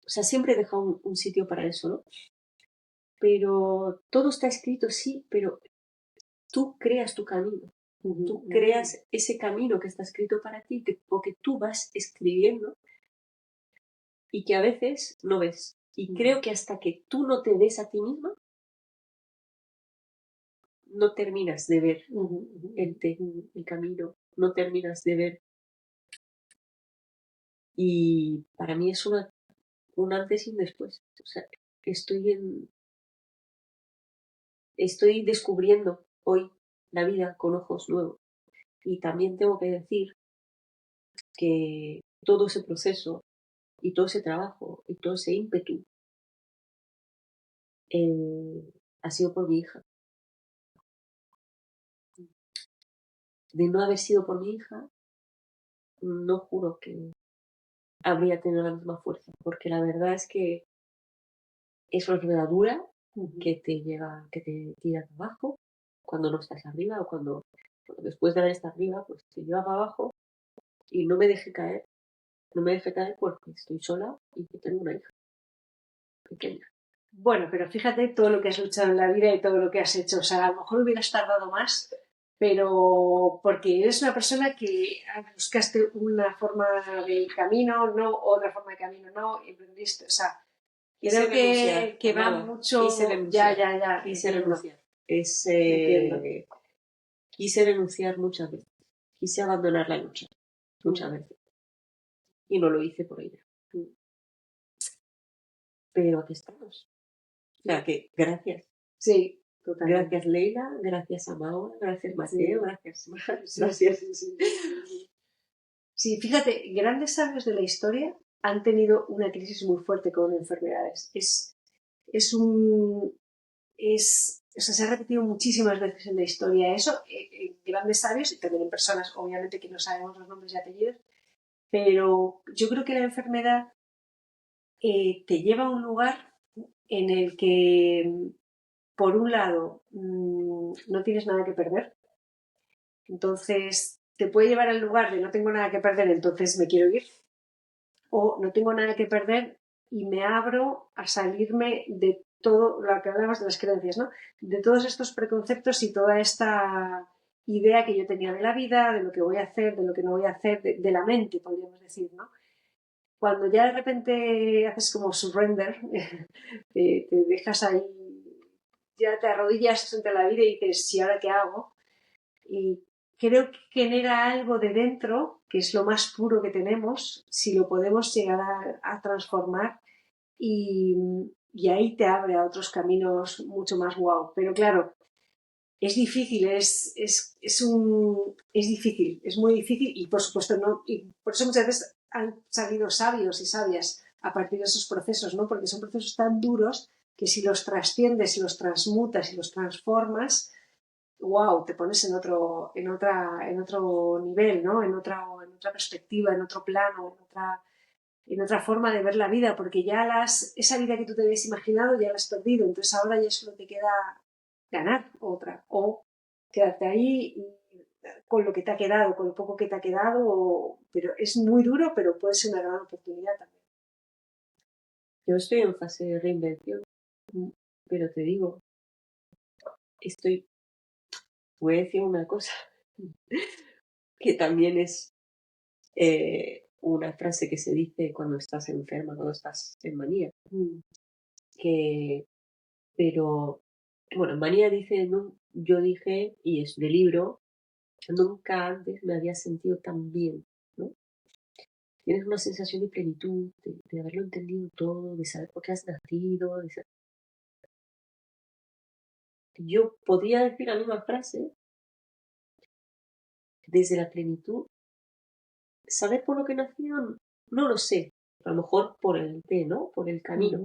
O sea, siempre he dejado un sitio para eso, ¿no? Pero todo está escrito, sí, pero tú creas tu camino. Tú creas ese camino que está escrito para ti, o que tú vas escribiendo y que a veces no ves. Y creo que hasta que tú no te ves a ti misma, no terminas de ver el camino, no terminas de ver. Y para mí es un antes y un después. O sea, estoy descubriendo hoy la vida con ojos nuevos. Y también tengo que decir que todo ese proceso y todo ese trabajo y todo ese ímpetu ha sido por mi hija. De no haber sido por mi hija, no juro que habría tenido la misma fuerza, porque la verdad es que es una enfermedad dura que te tira para abajo cuando no estás arriba o cuando después de haber estado arriba, pues te lleva para abajo y no me dejé caer porque estoy sola y que tengo una hija pequeña. Bueno, pero fíjate todo lo que has luchado en la vida y todo lo que has hecho. O sea, a lo mejor hubieras tardado más, pero porque eres una persona que buscaste una forma de camino, no, otra forma de camino, no, y aprendiste. O sea, creo que va mucho. Ya. Quise renunciar. Quise renunciar muchas veces. Quise abandonar la lucha muchas veces. Y no lo hice por ella. Pero aquí estamos. O sea, que gracias. Sí, totalmente. Gracias, Leila. Gracias, Amaura. Gracias, Mateo. Sí. Gracias. Sí, fíjate, grandes sabios de la historia han tenido una crisis muy fuerte con enfermedades. O sea, se ha repetido muchísimas veces en la historia eso, en grandes sabios y también en personas, obviamente, que no sabemos los nombres y apellidos, pero yo creo que la enfermedad te lleva a un lugar en el que, por un lado, no tienes nada que perder, entonces te puede llevar al lugar de no tengo nada que perder, entonces me quiero ir, o no tengo nada que perder y me abro a salirme de todo lo que hablamos de las creencias, ¿no? De todos estos preconceptos y toda esta idea que yo tenía de la vida, de lo que voy a hacer, de lo que no voy a hacer, de la mente, podríamos decir, ¿no? Cuando ya de repente haces como surrender, te dejas ahí, ya te arrodillas frente a la vida y dices, ¿y ahora qué hago? Y creo que genera algo de dentro, que es lo más puro que tenemos, si lo podemos llegar a transformar y ahí te abre a otros caminos mucho más guau. Pero claro, es difícil, es difícil, es muy difícil y por supuesto no, y por eso muchas veces han salido sabios y sabias a partir de esos procesos, ¿no? Porque son procesos tan duros que si los trasciendes, si los transmutas, si los transformas, wow, te pones en otro nivel, ¿no? En otra perspectiva, en otro plano, en otra forma de ver la vida, porque ya esa vida que tú te habías imaginado ya la has perdido, entonces ahora ya solo te queda ganar otra, o quedarte ahí con lo que te ha quedado, con lo poco que te ha quedado, pero es muy duro, pero puede ser una gran oportunidad también. Yo estoy en fase de reinvención, pero te digo, voy a decir una cosa, que también es una frase que se dice cuando estás enferma, cuando estás en manía, pero, bueno, en manía dice, no, yo dije, y es de libro, nunca antes me había sentido tan bien, ¿no? Tienes una sensación de plenitud, de haberlo entendido todo, de saber por qué has nacido, Yo podría decir la misma frase desde la plenitud. ¿Saber por lo que nació? No lo sé. A lo mejor por el té, ¿no? Por el camino.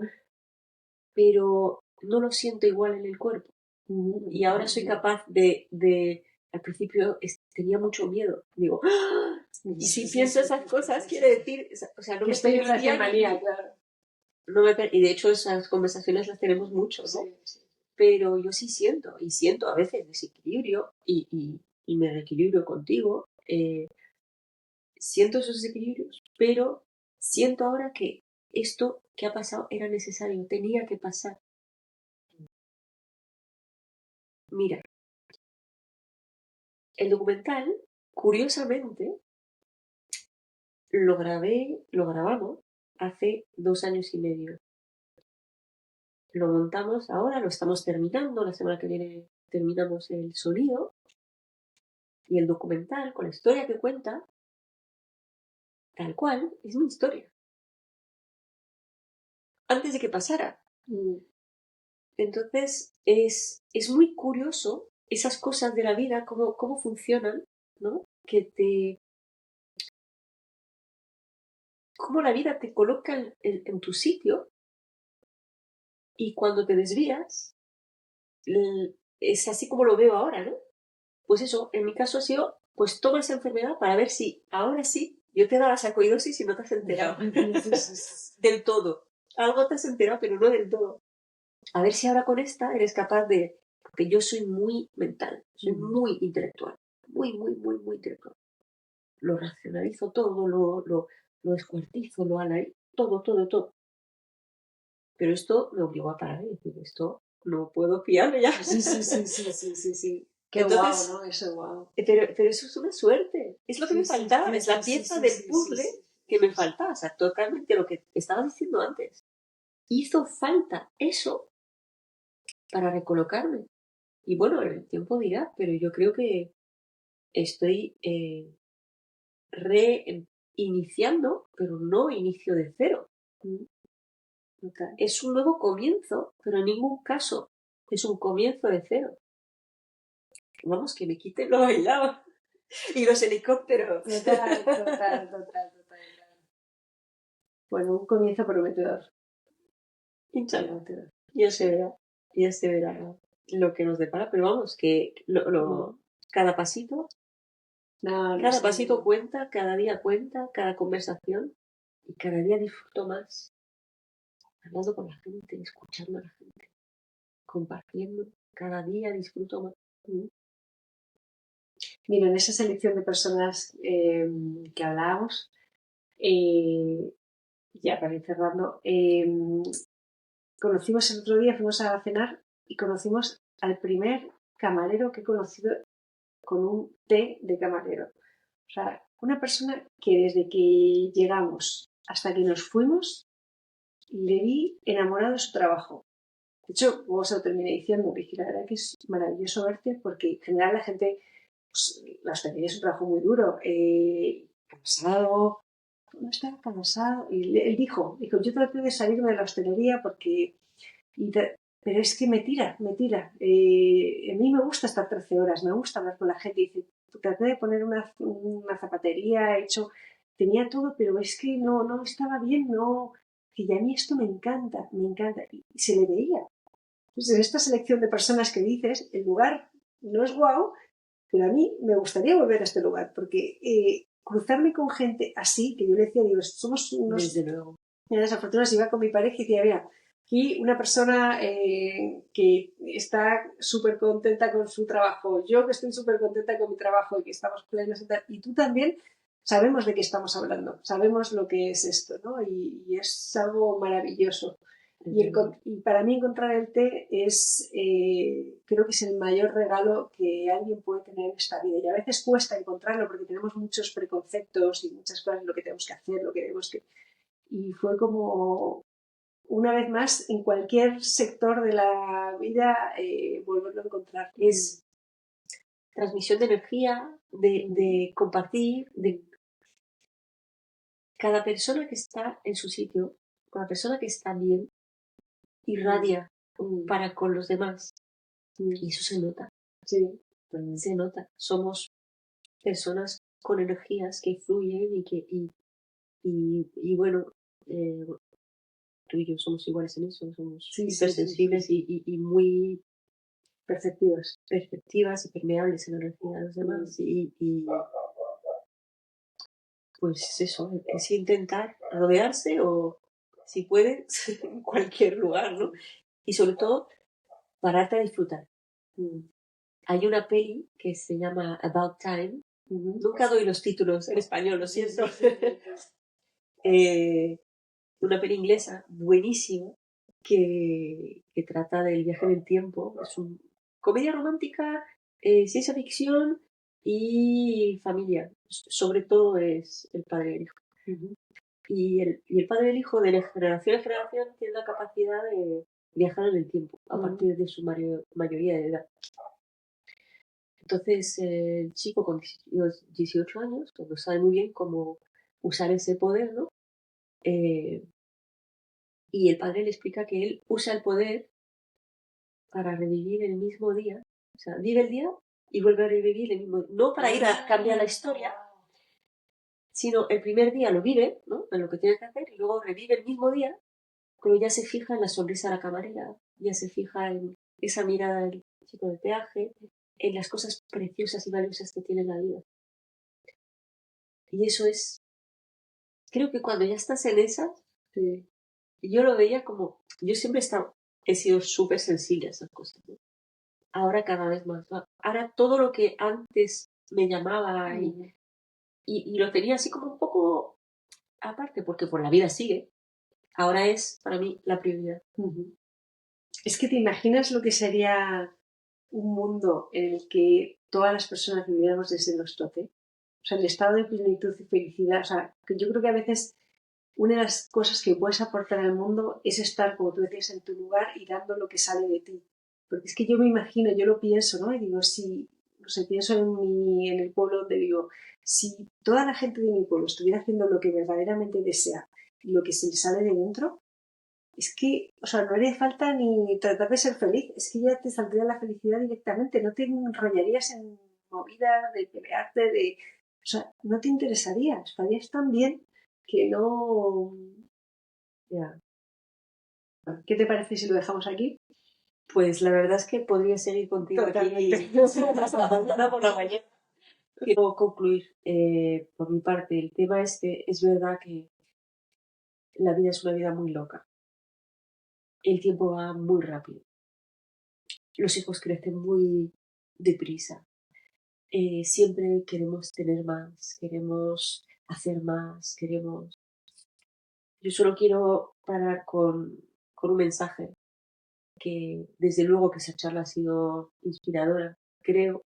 Pero no lo siento igual en el cuerpo. Y ahora soy capaz al principio tenía mucho miedo. Digo, ¡ah! Y si pienso esas cosas, quiere decir, o sea, no que me estoy en permitía manía, claro. Y de hecho esas conversaciones las tenemos mucho, ¿no? Sí. Pero yo sí siento, y siento a veces desequilibrio, y me reequilibrio contigo. Siento esos desequilibrios, pero siento ahora que esto que ha pasado era necesario, tenía que pasar. Mira, el documental, curiosamente, lo grabamos hace 2 años y medio. Lo montamos ahora, lo estamos terminando, la semana que viene terminamos el sonido y el documental con la historia que cuenta tal cual, es mi historia. Antes de que pasara. Entonces, es muy curioso esas cosas de la vida, cómo funcionan, ¿no? Cómo la vida te coloca en tu sitio y cuando te desvías, es así como lo veo ahora, ¿no? Pues eso, en mi caso ha sido, pues toma esa enfermedad para ver si ahora sí, yo te he dado la sarcoidosis y no te has enterado del todo. Algo te has enterado, pero no del todo. A ver si ahora con esta eres capaz de... Porque yo soy muy mental, soy muy intelectual, muy intelectual. Lo racionalizo todo, lo descuartizo, lo analizo, todo. Pero esto me obligó a parar y decir, esto no puedo fiarme ya. Sí. Qué Entonces, guau, ¿no? Eso, guau. pero eso es una suerte. Es lo que me faltaba, es la pieza del puzzle que me faltaba. O sea, totalmente lo que estaba diciendo antes. Hizo falta eso para recolocarme. Y bueno, el tiempo dirá, pero yo creo que estoy reiniciando, pero no inicio de cero. Es un nuevo comienzo, pero en ningún caso es un comienzo de cero. Vamos, que me quiten lo bailado y los helicópteros. Total. Bueno, un comienzo prometedor. Ya se verá lo que nos depara, pero vamos, que cada pasito, cada pasito cuenta, cada día cuenta, cada conversación, y cada día disfruto más hablando con la gente, escuchando a la gente, compartiendo, cada día disfruto más. Mira, en esa selección de personas que hablábamos, ya para ir cerrando, conocimos el otro día, fuimos a cenar y conocimos al primer camarero que he conocido con un té de camarero. O sea, una persona que desde que llegamos hasta que nos fuimos, le vi enamorado de su trabajo. De hecho, luego se lo terminé diciendo, dije, la verdad que es maravilloso verte porque en general la gente, pues, la hostelería es un trabajo muy duro, cansado, no estaba cansado. Y él dijo, yo traté de salirme de la hostelería porque... pero es que me tira. A mí me gusta estar 13 horas, me gusta hablar con la gente. Dice, traté de poner una zapatería, tenía todo, pero es que no estaba bien, no. Y a mí esto me encanta. Y se le veía. Pues en esta selección de personas que dices, el lugar no es guau, pero a mí me gustaría volver a este lugar, porque cruzarme con gente así, que yo le decía, digo, somos unos... Desde luego. Desafortunados, iba con mi pareja y decía, mira, aquí una persona que está súper contenta con su trabajo, yo que estoy súper contenta con mi trabajo y que estamos plenos y tú también, sabemos de qué estamos hablando, sabemos lo que es esto, ¿no? Y es algo maravilloso. Y para mí encontrar el té es, creo que es el mayor regalo que alguien puede tener en esta vida. Y a veces cuesta encontrarlo porque tenemos muchos preconceptos y muchas cosas, lo que tenemos que hacer, lo que tenemos que... Y fue como, una vez más, en cualquier sector de la vida, volverlo a encontrar. Es transmisión de energía, de compartir, de cada persona que está en su sitio, cada persona que está bien, irradia para con los demás. Y eso se nota. Sí. Se nota. Somos personas con energías que fluyen y bueno, tú y yo somos iguales en eso, somos hipersensibles y muy perceptivas y permeables en la energía de los demás. Y pues eso, es intentar rodearse o, si puedes, en cualquier lugar, ¿no? Y sobre todo, pararte a disfrutar. Hay una peli que se llama About Time. Nunca doy los títulos en español, lo siento. Una peli inglesa buenísima que trata del viaje en el tiempo. Es una comedia romántica, ciencia ficción y familia. Sobre todo es el padre y el hijo. Y el padre y el hijo, de generación en generación, tienen la capacidad de viajar en el tiempo a partir de su mayoría de edad. Entonces, el chico con 18 años, pues no sabe muy bien cómo usar ese poder, ¿no? Y el padre le explica que él usa el poder para revivir el mismo día. O sea, vive el día y vuelve a revivir el mismo día. No para ir a cambiar la historia, sino el primer día lo vive, ¿no? En lo que tiene que hacer, y luego revive el mismo día, pero ya se fija en la sonrisa de la camarera, ya se fija en esa mirada del chico de peaje, en las cosas preciosas y valiosas que tiene la vida. Y eso es, creo que cuando ya estás en esa, Sí. yo lo veía como, yo siempre he sido súper sensible a esas cosas, ¿no? Ahora cada vez más, ¿no? Ahora todo lo que antes me llamaba y lo tenía así como un poco aparte, porque por la vida sigue, ahora es para mí la prioridad. Es que te imaginas lo que sería un mundo en el que todas las personas viviéramos desde los tope. O sea, el estado de plenitud y felicidad. O sea, que yo creo que a veces una de las cosas que puedes aportar al mundo es estar, como tú decías, en tu lugar y dando lo que sale de ti. Porque es que yo me imagino, yo lo pienso, ¿no? Y digo, si, no sé, pienso en el pueblo donde vivo, si toda la gente de mi pueblo estuviera haciendo lo que verdaderamente desea y lo que se le sale de dentro, es que, o sea, no haría falta ni tratar de ser feliz, es que ya te saldría la felicidad directamente, no te enrollarías en movidas de pelearte, o sea, no te interesaría, estarías tan bien que no... Ya. ¿Qué te parece si lo dejamos aquí? Pues la verdad es que podría seguir contigo Totalmente. aquí hasta mañana por la mañana. Quiero concluir por mi parte. El tema es que es verdad que la vida es una vida muy loca. El tiempo va muy rápido. Los hijos crecen muy deprisa. Siempre queremos tener más, queremos hacer más, queremos... Yo solo quiero parar con un mensaje que desde luego que esa charla ha sido inspiradora, creo,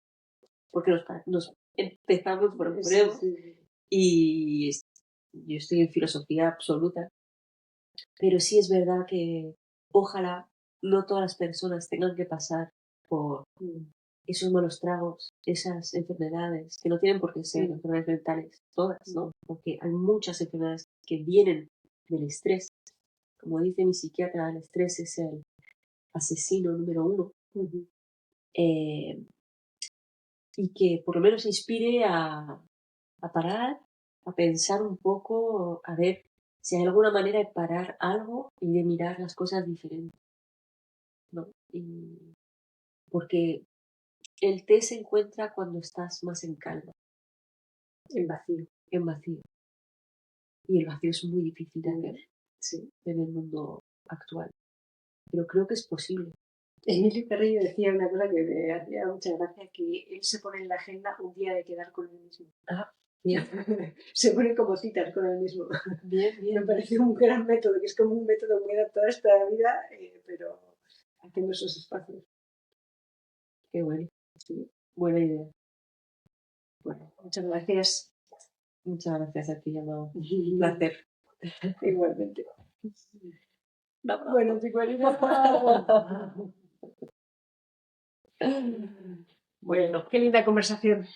porque nos empezamos por eso, y yo estoy en filosofía absoluta, pero sí es verdad que ojalá no todas las personas tengan que pasar por esos malos tragos, esas enfermedades, que no tienen por qué ser enfermedades mentales, todas, ¿no? Porque hay muchas enfermedades que vienen del estrés. Como dice mi psiquiatra, el estrés es el asesino número 1. Y que por lo menos inspire a parar, a pensar un poco, a ver si hay alguna manera de parar algo y de mirar las cosas diferentes, ¿no? Porque el té se encuentra cuando estás más en calma. En vacío. En vacío. Y el vacío es muy difícil de hacer, sí, en el mundo actual. Pero creo que es posible. Emilio Carrillo decía una cosa que me hacía mucha gracia, que él se pone en la agenda un día de quedar con él mismo. Ah, bien. Se pone como citas con él mismo. Bien, bien. Me parece un gran método, que es como un método muy adaptado a esta vida, pero haciendo esos espacios. Qué bueno. Sí, buena idea. Bueno, muchas gracias. Muchas gracias a ti, Amado. Un placer. Igualmente. Bueno, Bueno, qué linda conversación.